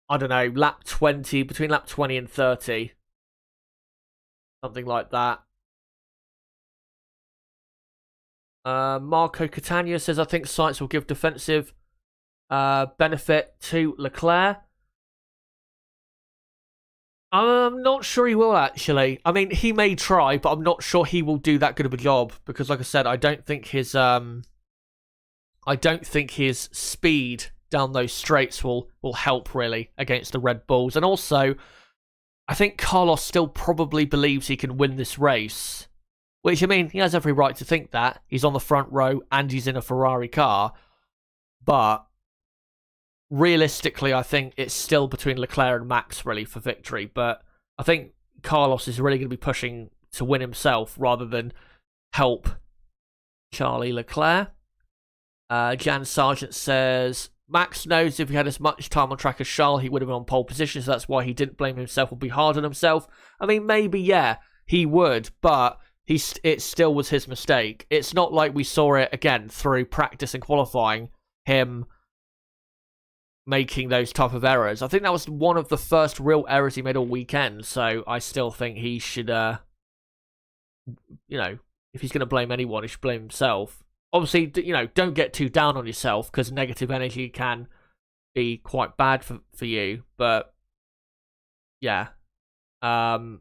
I don't know, lap 20, between lap 20 and 30. Something like that. Marco Catania says, I think Sainz will give defensive benefit to Leclerc. I'm not sure he will, actually. I mean, he may try, but I'm not sure he will do that good of a job, because like I said, I don't think his speed down those straights will help really against the Red Bulls. And also, I think Carlos still probably believes he can win this race. Which, I mean, he has every right to think that. He's on the front row and he's in a Ferrari car. But realistically, I think it's still between Leclerc and Max, really, for victory. But I think Carlos is really going to be pushing to win himself rather than help Charlie Leclerc. Jan Sargent says, Max knows if he had as much time on track as Charles, he would have been on pole position, so that's why he didn't blame himself or be hard on himself. I mean, maybe, yeah, he would, but it still was his mistake. It's not like we saw it again through practice and qualifying, him making those type of errors. I think that was one of the first real errors he made all weekend, so I still think he should, if he's going to blame anyone, he should blame himself. Obviously, don't get too down on yourself, because negative energy can be quite bad for you, but yeah. I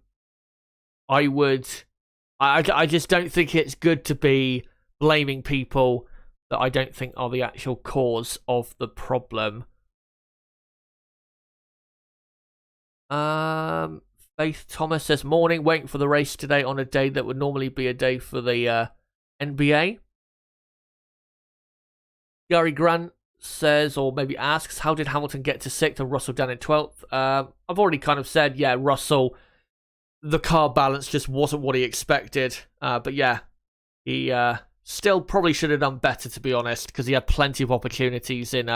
just don't think it's good to be blaming people that I don't think are the actual cause of the problem. Faith Thomas says, morning, waiting for the race today on a day that would normally be a day for the NBA. Gary Grant says, or maybe asks, how did Hamilton get to 6th and Russell down in 12th? I've already kind of said, yeah, Russell, the car balance just wasn't what he expected. But yeah, he still probably should have done better, to be honest, because he had plenty of opportunities in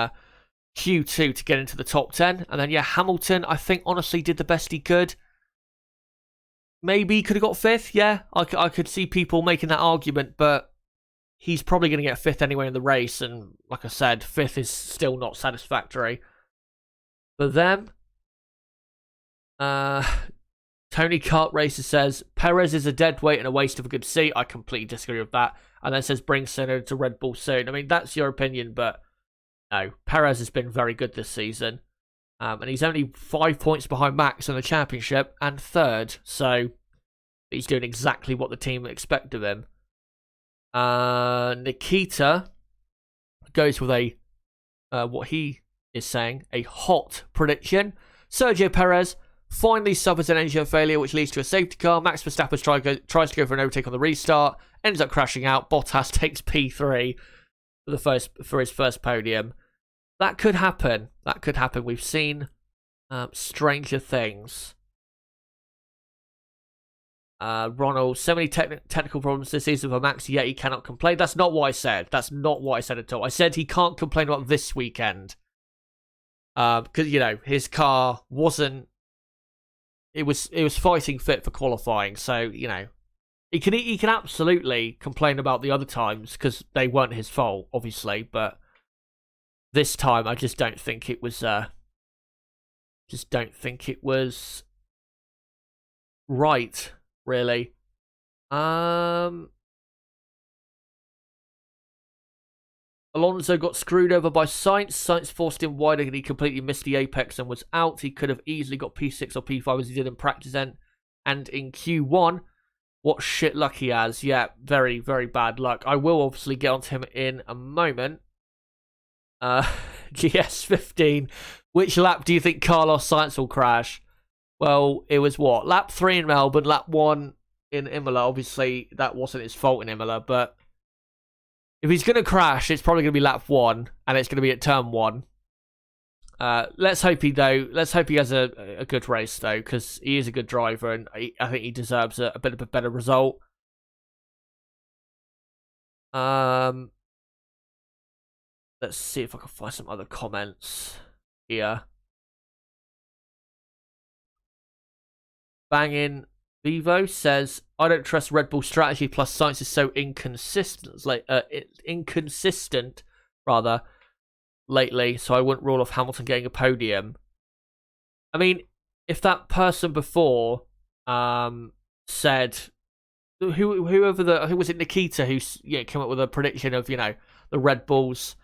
Q2 to get into the top 10. And then, yeah, Hamilton, I think, honestly, did the best he could. Maybe he could have got 5th, yeah. I could see people making that argument, but he's probably going to get 5th anyway in the race. And like I said, 5th is still not satisfactory. For them, Tony Kart Racer says, Perez is a dead weight and a waste of a good seat. I completely disagree with that. And then says, bring Senna to Red Bull soon. I mean, that's your opinion, but no. Perez has been very good this season. And he's only 5 points behind Max in the championship and 3rd. So he's doing exactly what the team expect of him. Nikita goes with a, what he is saying, a hot prediction. Sergio Perez finally suffers an engine failure, which leads to a safety car. Max Verstappen tries to go for an overtake on the restart, ends up crashing out. Bottas takes P3 for his first podium. That could happen. That could happen. We've seen stranger things. Ronald, so many technical problems this season for Max, yet he cannot complain. That's not what I said. That's not what I said at all. I said he can't complain about this weekend. Because, you know, his car wasn't... It was fighting fit for qualifying, so, you know, he can absolutely complain about the other times because they weren't his fault, obviously, but this time I just don't think it was right, really. Alonso got screwed over by Sainz. Sainz forced him wider and he completely missed the apex and was out. He could have easily got P6 or P5 as he did in practice and in Q1. What shit luck he has. Yeah, very, very bad luck. I will obviously get onto him in a moment. GS15. Which lap do you think Carlos Sainz will crash? Well, it was what? Lap 3 in Melbourne, lap 1 in Imola. Obviously, that wasn't his fault in Imola, but if he's going to crash, it's probably going to be lap 1, and it's going to be at turn 1. Let's hope he has a good race, though, because he is a good driver, and I think he deserves a bit of a better result. Let's see if I can find some other comments here. Banging Vivo says, I don't trust Red Bull strategy, plus science is so inconsistent, lately, so I wouldn't rule off Hamilton getting a podium. I mean, if that person before said, who was it, Nikita, who came up with a prediction of, you know, the Red Bulls,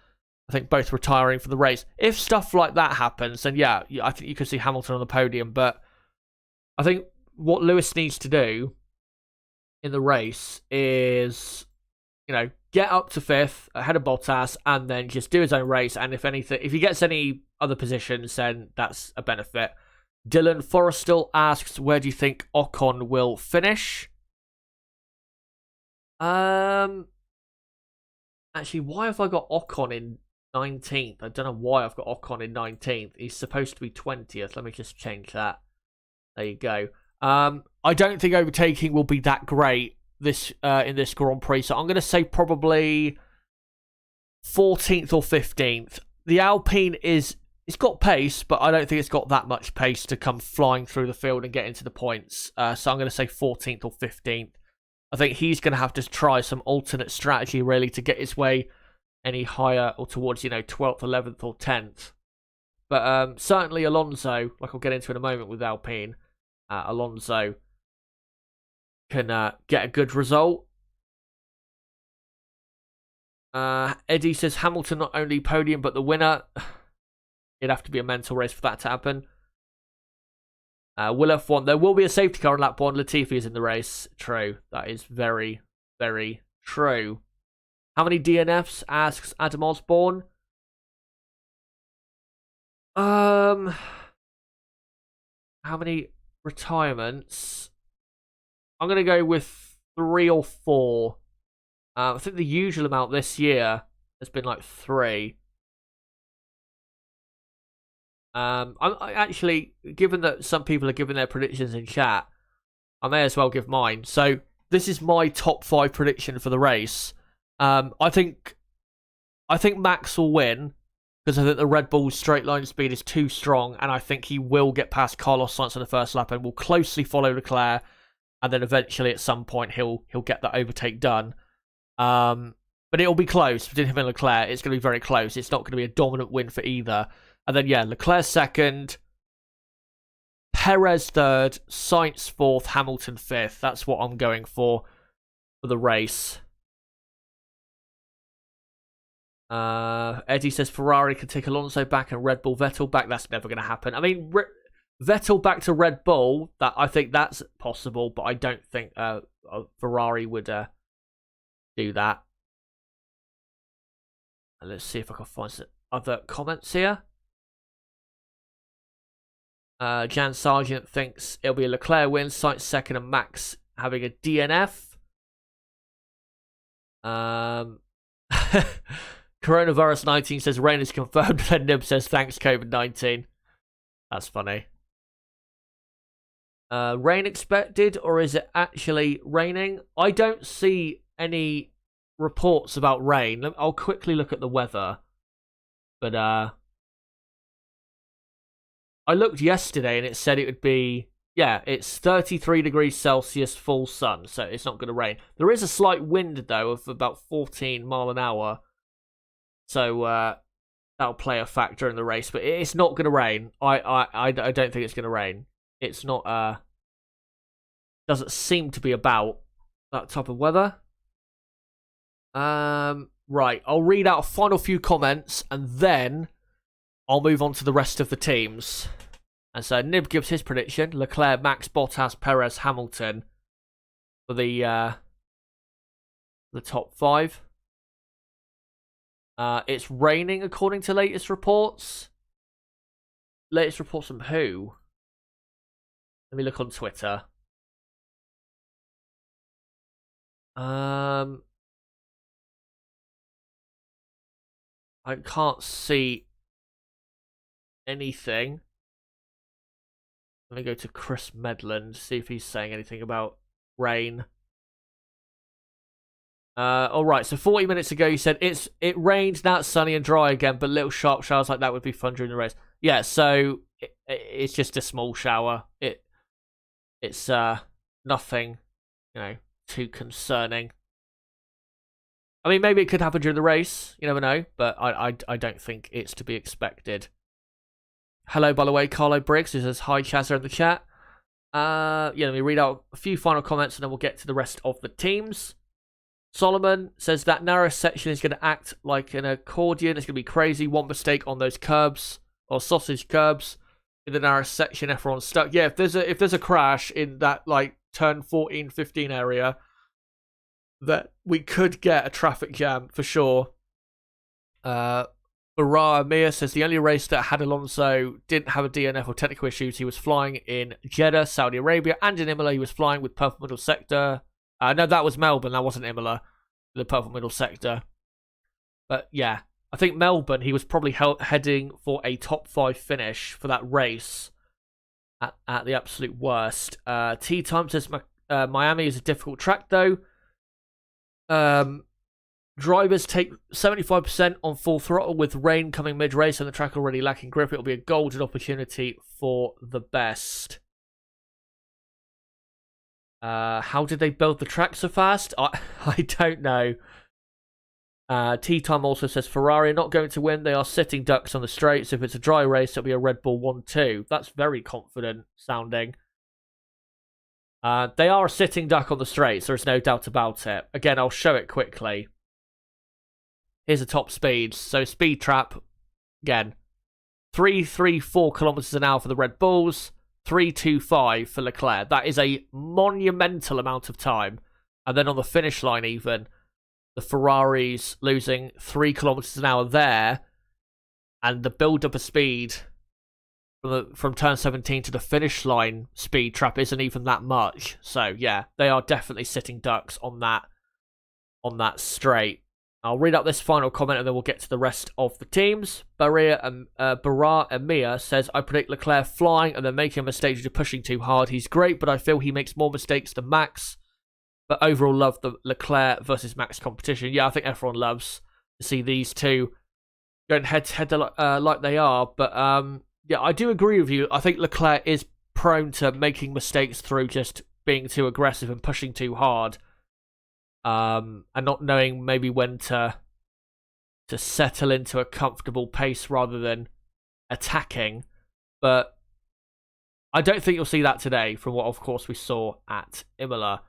I think, both retiring for the race. If stuff like that happens, then yeah, I think you could see Hamilton on the podium, but I think what Lewis needs to do in the race is, you know, get up to 5th ahead of Bottas and then just do his own race. And if he gets any other positions, then that's a benefit. Dylan Forrestal asks, where do you think Ocon will finish? Actually, why have I got Ocon in 19th? I don't know why I've got Ocon in 19th. He's supposed to be 20th. Let me just change that. There you go. I don't think overtaking will be that great in this Grand Prix, so I'm going to say probably 14th or 15th. The Alpine it's got pace, but I don't think it's got that much pace to come flying through the field and get into the points. So I'm going to say 14th or 15th. I think he's going to have to try some alternate strategy, really, to get his way any higher or towards, you know, 12th, 11th, or 10th. But certainly Alonso, like I'll get into in a moment with Alpine, Alonso can get a good result. Eddie says Hamilton not only podium but the winner. It'd have to be a mental race for that to happen. Will F1, there will be a safety car on lap 1. Latifi is in the race. True. That is very, very true. How many DNFs? Asks Adam Osborne. how many retirements? I'm going to go with 3 or 4. I think the usual amount this year has been like 3. I actually, given that some people are giving their predictions in chat, I may as well give mine. So this is my top 5 prediction for the race. I think Max will win because I think the Red Bull's straight line speed is too strong, and I think he will get past Carlos Sainz on the first lap and will closely follow Leclerc, and then eventually at some point he'll get that overtake done. But it'll be close between him and Leclerc. It's going to be very close. It's not going to be a dominant win for either. And then, yeah, Leclerc second, Perez third, Sainz fourth, Hamilton fifth. That's what I'm going for the race. Eddie says Ferrari can take Alonso back and Red Bull Vettel back. That's never going to happen. I mean, Vettel back to Red Bull, I think that's possible, but I don't think Ferrari would do that. And let's see if I can find some other comments here. Jan Sargent thinks it'll be a Leclerc win, Sainz second, and Max having a DNF. Coronavirus 19 says rain is confirmed, and Nib says thanks COVID-19. That's funny. Rain expected, or is it actually raining? I don't see any reports about rain. I'll quickly look at the weather. But I looked yesterday and it said it would be, yeah, it's 33 degrees Celsius, full sun, so it's not going to rain. There is a slight wind, though, of about 14 mile an hour. So that'll play a factor in the race, but it's not going to rain. I don't think it's going to rain. It's not, doesn't seem to be about that type of weather. Right, I'll read out a final few comments and then I'll move on to the rest of the teams. And so Nib gives his prediction: Leclerc, Max, Bottas, Perez, Hamilton for the top 5. It's raining according to latest reports. Latest reports from who? Let me look on Twitter. I can't see anything. Let me go to Chris Medland, see if he's saying anything about rain. Alright, so 40 minutes ago you said it rained, now it's sunny and dry again, but little sharp showers like that would be fun during the race. Yeah, so it's just a small shower. It's nothing, too concerning. I mean, maybe it could happen during the race. You never know, but I don't think it's to be expected. Hello, by the way, Carlo Briggs, who says hi, Chazza, in the chat. Let me read out a few final comments and then we'll get to the rest of the teams. Solomon says that narrow section is going to act like an accordion. It's going to be crazy. One mistake on those curbs or sausage curbs in the narrow section, everyone's stuck. Yeah, if there's a crash in that like turn 14, 15 area, that we could get a traffic jam for sure. Barra Mia says the only race that had Alonso didn't have a DNF or technical issues. He was flying in Jeddah, Saudi Arabia, and in Imola he was flying with Purple Middle Sector. No, that was Melbourne. That wasn't Imola, the Purple Middle Sector. But yeah, I think Melbourne, he was probably heading for a top 5 finish for that race at the absolute worst. Tea Time says Miami is a difficult track though. Drivers take 75% on full throttle with rain coming mid-race and the track already lacking grip. It'll be a golden opportunity for the best. How did they build the track so fast? I don't know. Tea Time also says Ferrari are not going to win. They are sitting ducks on the straights. If it's a dry race, it'll be a Red Bull 1-2. That's very confident sounding. They are a sitting duck on the straights. There's no doubt about it. Again, I'll show it quickly. Here's the top speeds. So speed trap, again, 334 kilometers an hour for the Red Bulls, 325 for Leclerc. That is a monumental amount of time. And then on the finish line even, the Ferraris losing 3 kilometers an hour there, and the build-up of speed from turn 17 to the finish line speed trap isn't even that much. So yeah, they are definitely sitting ducks on that straight. I'll read out this final comment and then we'll get to the rest of the teams. Barra Amia says, I predict Leclerc flying and then making a mistake due to pushing too hard. He's great, but I feel he makes more mistakes than Max. But overall, love the Leclerc versus Max competition. Yeah, I think everyone loves to see these two going head to head like they are. But yeah, I do agree with you. I think Leclerc is prone to making mistakes through just being too aggressive and pushing too hard. And not knowing maybe when to settle into a comfortable pace rather than attacking. But I don't think you'll see that today from what, of course, we saw at Imola.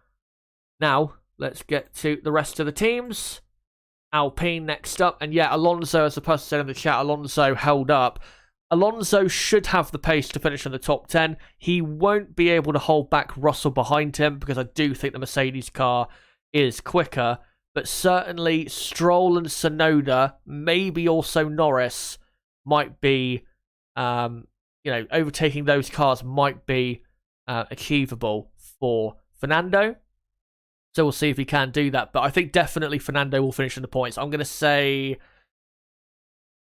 Now, let's get to the rest of the teams. Alpine next up. And yeah, Alonso, as the person said in the chat, Alonso held up. Alonso should have the pace to finish in the top 10. He won't be able to hold back Russell behind him because I do think the Mercedes car is quicker, but certainly Stroll and Tsunoda, maybe also Norris, might be, overtaking those cars might be achievable for Fernando. So we'll see if he can do that. But I think definitely Fernando will finish in the points. I'm going to say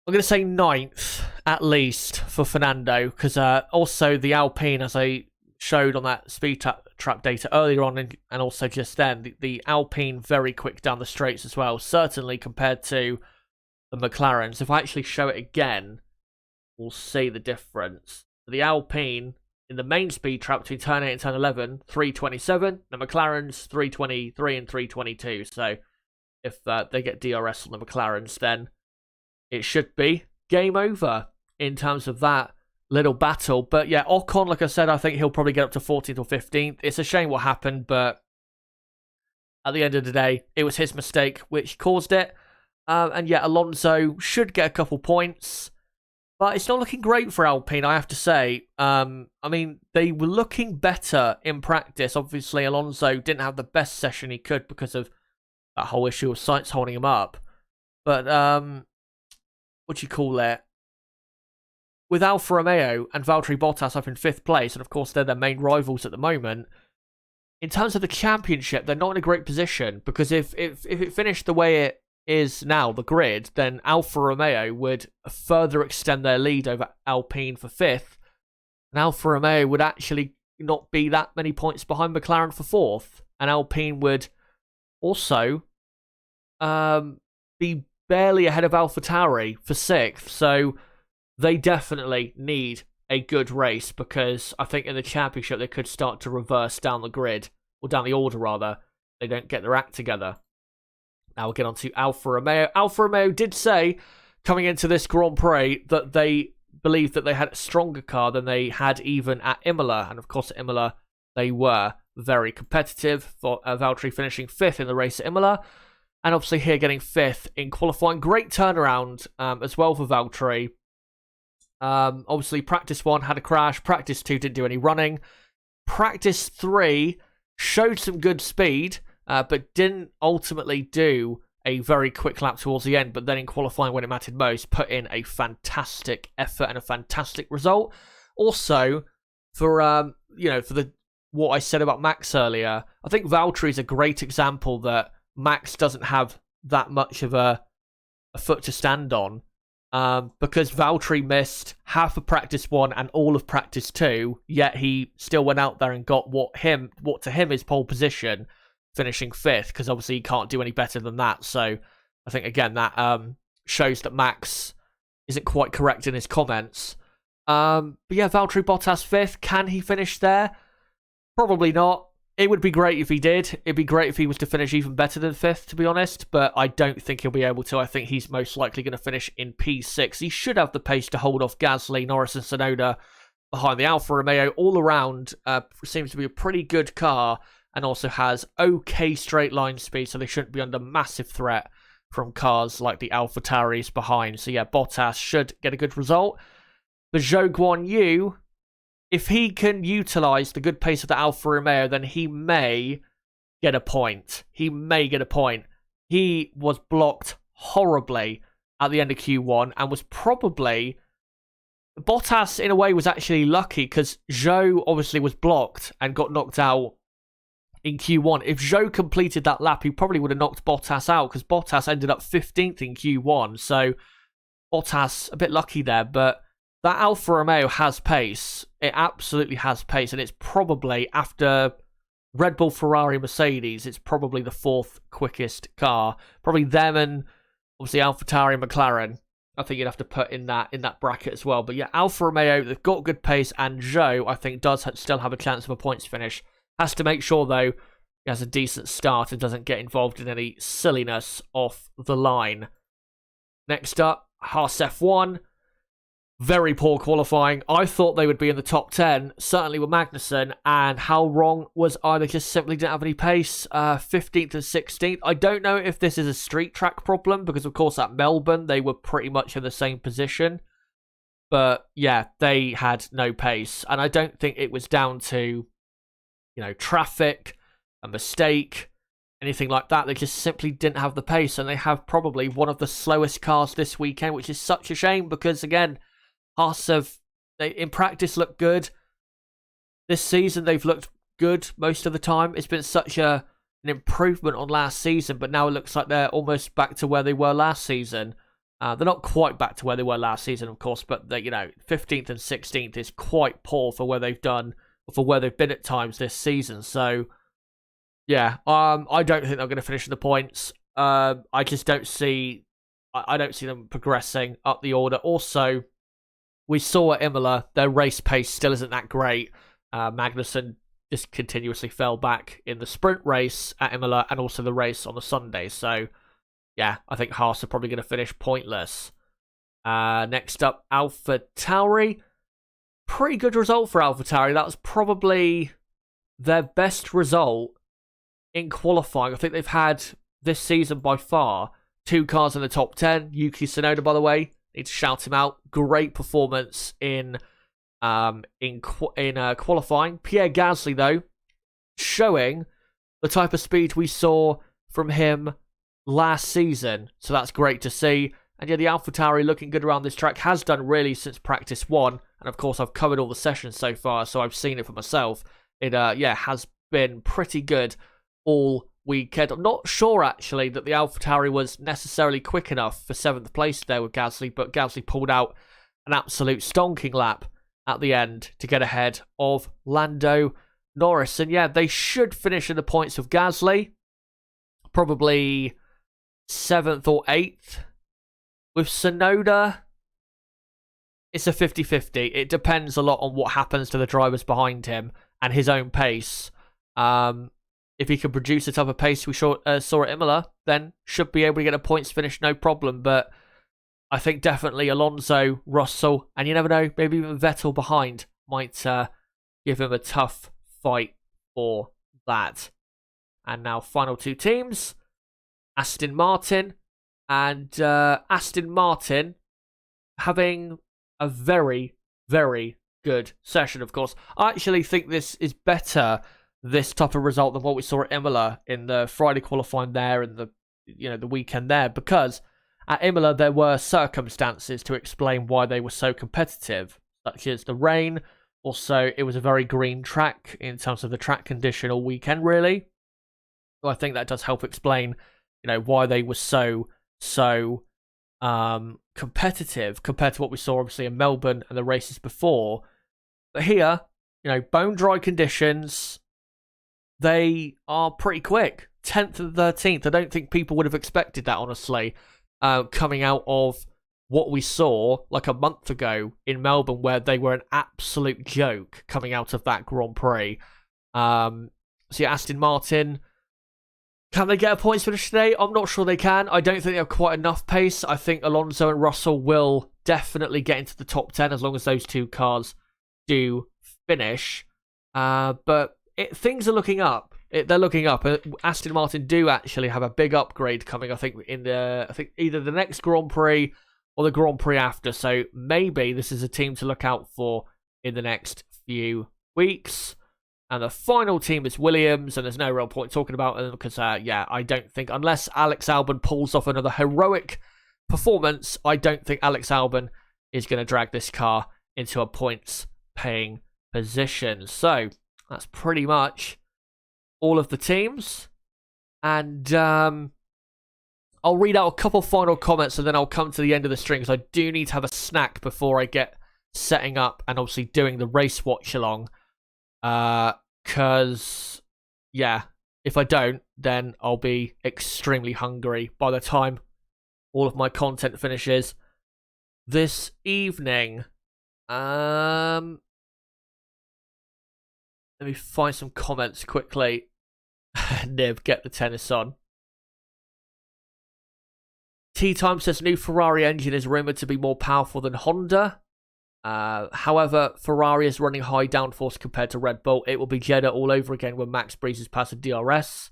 9th at least for Fernando, because also the Alpine, as I showed on that speed trap data earlier on and also just then, the Alpine very quick down the straights as well, certainly compared to the McLarens. If I actually show it again, we'll see the difference. The Alpine in the main speed trap between turn 8 and turn 11, 327. The McLarens, 323 and 322. So if they get DRS on the McLarens, then it should be game over in terms of that little battle. But yeah, Ocon, like I said, I think he'll probably get up to 14th or 15th. It's a shame what happened, but at the end of the day, it was his mistake which caused it. And yeah, Alonso should get a couple points, but it's not looking great for Alpine, I have to say. I mean, they were looking better in practice. Obviously, Alonso didn't have the best session he could because of that whole issue of Sainz holding him up. But, what do you call it? With Alfa Romeo and Valtteri Bottas up in 5th place, and of course they're their main rivals at the moment, in terms of the championship, they're not in a great position, because if it finished the way it is now, the grid, then Alfa Romeo would further extend their lead over Alpine for 5th, and Alfa Romeo would actually not be that many points behind McLaren for 4th, and Alpine would also be barely ahead of AlphaTauri for 6th, so they definitely need a good race, because I think in the championship they could start to reverse down the grid, or down the order rather. They don't get their act together. Now we'll get on to Alfa Romeo. Alfa Romeo did say, coming into this Grand Prix, that they believed that they had a stronger car than they had even at Imola. And of course at Imola, they were very competitive, for Valtteri finishing 5th in the race at Imola. And obviously here getting 5th in qualifying. Great turnaround as well for Valtteri. Obviously, practice 1 had a crash. Practice 2 didn't do any running. Practice 3 showed some good speed, but didn't ultimately do a very quick lap towards the end. But then in qualifying, when it mattered most, put in a fantastic effort and a fantastic result. Also, for what I said about Max earlier, I think Valtteri is a great example that Max doesn't have that much of a foot to stand on. Because Valtteri missed half of practice 1 and all of practice 2, yet he still went out there and got what to him is pole position, finishing 5th, because obviously he can't do any better than that. So I think again that shows that Max isn't quite correct in his comments. But yeah, Valtteri Bottas 5th. Can he finish there? Probably not. It would be great if he did. It'd be great if he was to finish even better than 5th, to be honest. But I don't think he'll be able to. I think he's most likely going to finish in P6. He should have the pace to hold off Gasly, Norris and Tsunoda behind the Alfa Romeo. All around, seems to be a pretty good car and also has okay straight line speed. So they shouldn't be under massive threat from cars like the AlphaTauris behind. So yeah, Bottas should get a good result. But Zhou Guanyu, if he can utilise the good pace of the Alfa Romeo, then he may get a point. He may get a point. He was blocked horribly at the end of Q1 and was probably Bottas, in a way, was actually lucky because Zhou obviously was blocked and got knocked out in Q1. If Zhou completed that lap, he probably would have knocked Bottas out because Bottas ended up 15th in Q1. So Bottas, a bit lucky there, but that Alfa Romeo has pace. It absolutely has pace, and it's probably, after Red Bull, Ferrari, Mercedes, it's probably the 4th quickest car. Probably them and obviously AlphaTauri and McLaren. I think you'd have to put in that bracket as well. But yeah, Alfa Romeo, they've got good pace, and Zhou, I think, does still have a chance of a points finish. Has to make sure, though, he has a decent start and doesn't get involved in any silliness off the line. Next up, Haas F1. Very poor qualifying. I thought they would be in the top 10, certainly with Magnussen, and how wrong was I? They just simply didn't have any pace. 15th and 16th. I don't know if this is a street track problem, because of course at Melbourne they were pretty much in the same position. But yeah, they had no pace, and I don't think it was down to, traffic, a mistake, anything like that. They just simply didn't have the pace, and they have probably one of the slowest cars this weekend, which is such a shame because, again, Haas have, in practice, looked good. This season, they've looked good most of the time. It's been such an improvement on last season, but now it looks like they're almost back to where they were last season. They're not quite back to where they were last season, of course, but 15th and 16th is quite poor for where they've done, or for where they've been at times this season. So, yeah, I don't think they're going to finish in the points. I just don't see, I don't see them progressing up the order. Also, we saw at Imola, their race pace still isn't that great. Magnussen just continuously fell back in the sprint race at Imola and also the race on the Sunday. So, yeah, I think Haas are probably going to finish pointless. Next up, AlphaTauri. Pretty good result for AlphaTauri. That was probably their best result in qualifying. I think they've had this season by far 2 cars in the top 10. Yuki Tsunoda, by the way, need to shout him out. Great performance in qualifying. Pierre Gasly, though, showing the type of speed we saw from him last season. So that's great to see. And yeah, the AlphaTauri looking good around this track, has done really since practice 1. And of course, I've covered all the sessions so far, so I've seen it for myself. It has been pretty good all weekend. I'm not sure, actually, that the AlphaTauri was necessarily quick enough for 7th place there with Gasly, but Gasly pulled out an absolute stonking lap at the end to get ahead of Lando Norris. And yeah, they should finish in the points with Gasly, probably 7th or 8th. With Tsunoda, it's a 50-50. It depends a lot on what happens to the drivers behind him and his own pace. If he can produce the type of pace we saw at Imola, then should be able to get a points finish, no problem. But I think definitely Alonso, Russell, and you never know, maybe even Vettel behind might give him a tough fight for that. And now final 2 teams, Aston Martin. And Aston Martin having a very, very good session, of course. I actually think this is better, this type of result, than what we saw at Imola in the Friday qualifying there and the weekend there, because at Imola there were circumstances to explain why they were so competitive, such as the rain. Also, it was a very green track in terms of the track condition all weekend, really. So I think that does help explain, why they were so competitive compared to what we saw obviously in Melbourne and the races before. But here, bone dry conditions, they are pretty quick. 10th and 13th. I don't think people would have expected that, honestly, coming out of what we saw like a month ago in Melbourne, where they were an absolute joke coming out of that Grand Prix. So yeah, Aston Martin, can they get a points finish today? I'm not sure they can. I don't think they have quite enough pace. I think Alonso and Russell will definitely get into the top 10 as long as those 2 cars do finish. But things are looking up. They're looking up. Aston Martin do actually have a big upgrade coming, I think, either the next Grand Prix or the Grand Prix after. So maybe this is a team to look out for in the next few weeks. And the final team is Williams, and there's no real point talking about them because, I don't think, unless Alex Albon pulls off another heroic performance, I don't think Alex Albon is going to drag this car into a points paying position. So that's pretty much all of the teams. And I'll read out a couple final comments and then I'll come to the end of the stream because I do need to have a snack before I get setting up and obviously doing the race watch along. Because, yeah, if I don't, then I'll be extremely hungry by the time all of my content finishes this evening. Let me find some comments quickly. Nib, get the tennis on. Tea Time says new Ferrari engine is rumoured to be more powerful than Honda. However, Ferrari is running high downforce compared to Red Bull. It will be Jeddah all over again when Max breezes past the DRS.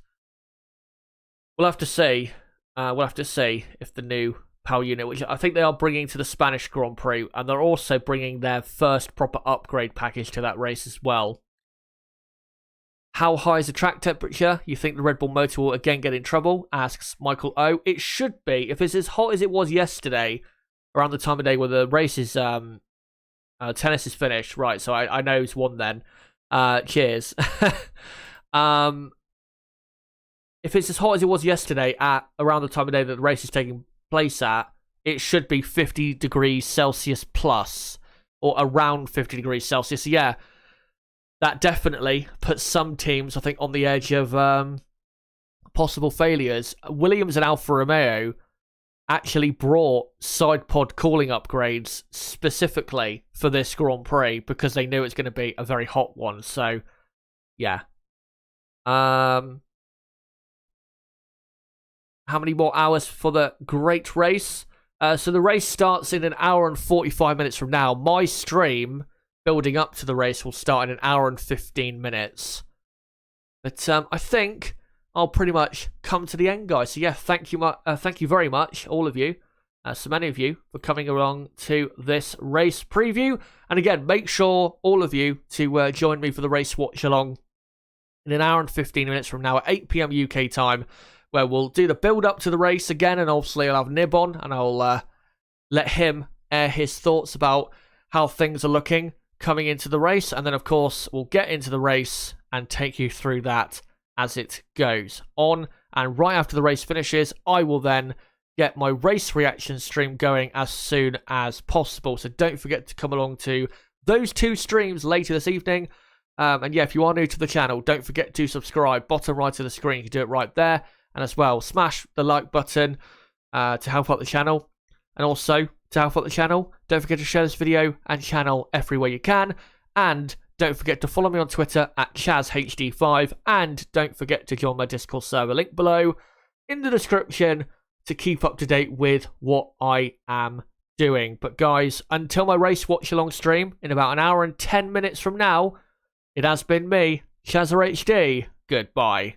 We'll have to see. If the new power unit, which I think they are bringing to the Spanish Grand Prix, and they're also bringing their first proper upgrade package to that race as well. How high is the track temperature? You think the Red Bull motor will again get in trouble? Asks Michael O. It should be. If it's as hot as it was yesterday, around the time of day where the race is, tennis is finished. Right, so I know it's won then. Cheers. If it's as hot as it was yesterday at around the time of day that the race is taking place at, it should be 50 degrees Celsius plus, or around 50 degrees Celsius. So yeah, that definitely puts some teams, I think, on the edge of possible failures. Williams and Alfa Romeo actually brought side pod cooling upgrades specifically for this Grand Prix because they knew it's going to be a very hot one. So, yeah. How many more hours for the great race? So the race starts in an hour and 45 minutes from now. My stream building up to the race will start in an hour and 15 minutes. But I think I'll pretty much come to the end, guys. So yeah, thank you very much, all of you, so many of you, for coming along to this race preview. And again, make sure, all of you, to join me for the race watch along in an hour and 15 minutes from now at 8 PM UK time, where we'll do the build up to the race again, and obviously I'll have Nib on, and I'll let him air his thoughts about how things are looking coming into the race, and then of course we'll get into the race and take you through that as it goes on. And right after the race finishes, I will then get my race reaction stream going as soon as possible. So don't forget to come along to those two streams later this evening. And yeah, if you are new to the channel, don't forget to subscribe. Bottom right of the screen, you can do it right there. And as well, smash the like button to help out the channel. And also, to help out the channel, don't forget to share this video and channel everywhere you can. And don't forget to follow me on Twitter at ChazHD5. And don't forget to join my Discord server, link below in the description, to keep up to date with what I am doing. But guys, until my race watch along stream in about an hour and 10 minutes from now, it has been me, ChazHD. Goodbye.